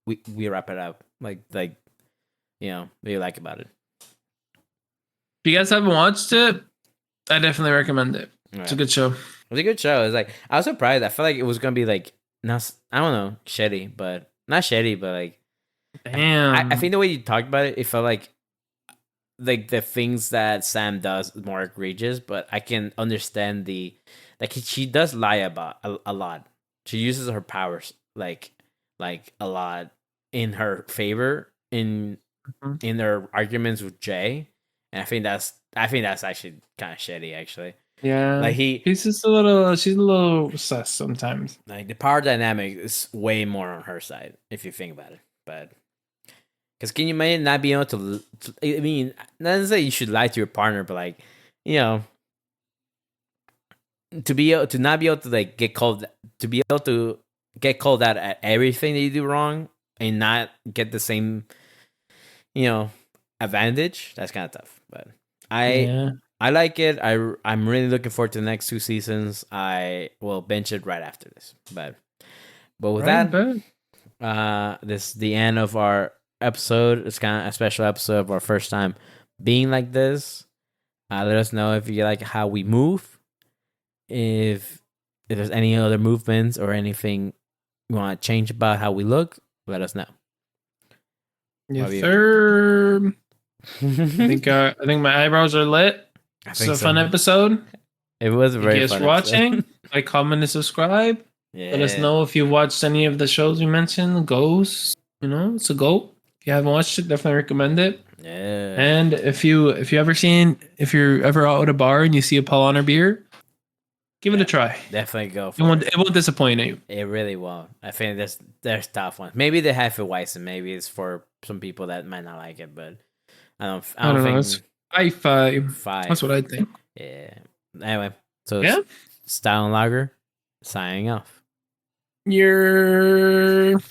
A: we wrap it up? Like you know, what you like about it?
B: If you guys haven't watched it, I definitely recommend it. Right. It's a good show.
A: It's a good show. It's like I was surprised. I felt like it was gonna be like not, I don't know, shitty, but not shitty, but like
B: damn.
A: I think the way you talked about it felt like the things that Sam does more egregious, but I can understand she does lie about a lot. She uses her powers like a lot in her favor in their arguments with Jay, and I think that's actually kind of shitty actually.
B: Yeah,
A: like
B: she's a little sus sometimes.
A: Like the power dynamic is way more on her side if you think about it, but. Because can you imagine not being able to? I mean, not to say you should lie to your partner, but like, you know, to not be able to like get called out at everything that you do wrong and not get the same, you know, advantage. That's kind of tough. But I like it. I'm really looking forward to the next 2 seasons. I will bench it right after this. But with this is the end of our episode. It's kind of a special episode of our first time being like this. Let us know if you like how we move, if there's any other movements or anything you want to change about how we look. Let us know.
B: Yes, sir. I think my eyebrows are lit. It's a fun episode.
A: It was a very fun
B: episode. Watching. Like, comment, and subscribe. Yeah. Let us know if you watched any of the shows we mentioned. Ghosts, you know, it's a goat. If you haven't watched it, definitely recommend it.
A: Yeah.
B: And if you're ever out at a bar and you see a Paulaner beer, give it a try.
A: Definitely go for
B: it. It won't disappoint you.
A: It really won't. I think there's tough ones. Maybe the Hefeweizen. Maybe it's for some people that might not like it, but I don't think.
B: Know. It's 5. That's what I think.
A: Yeah. Anyway, so Stout and Lager signing off.
B: You're.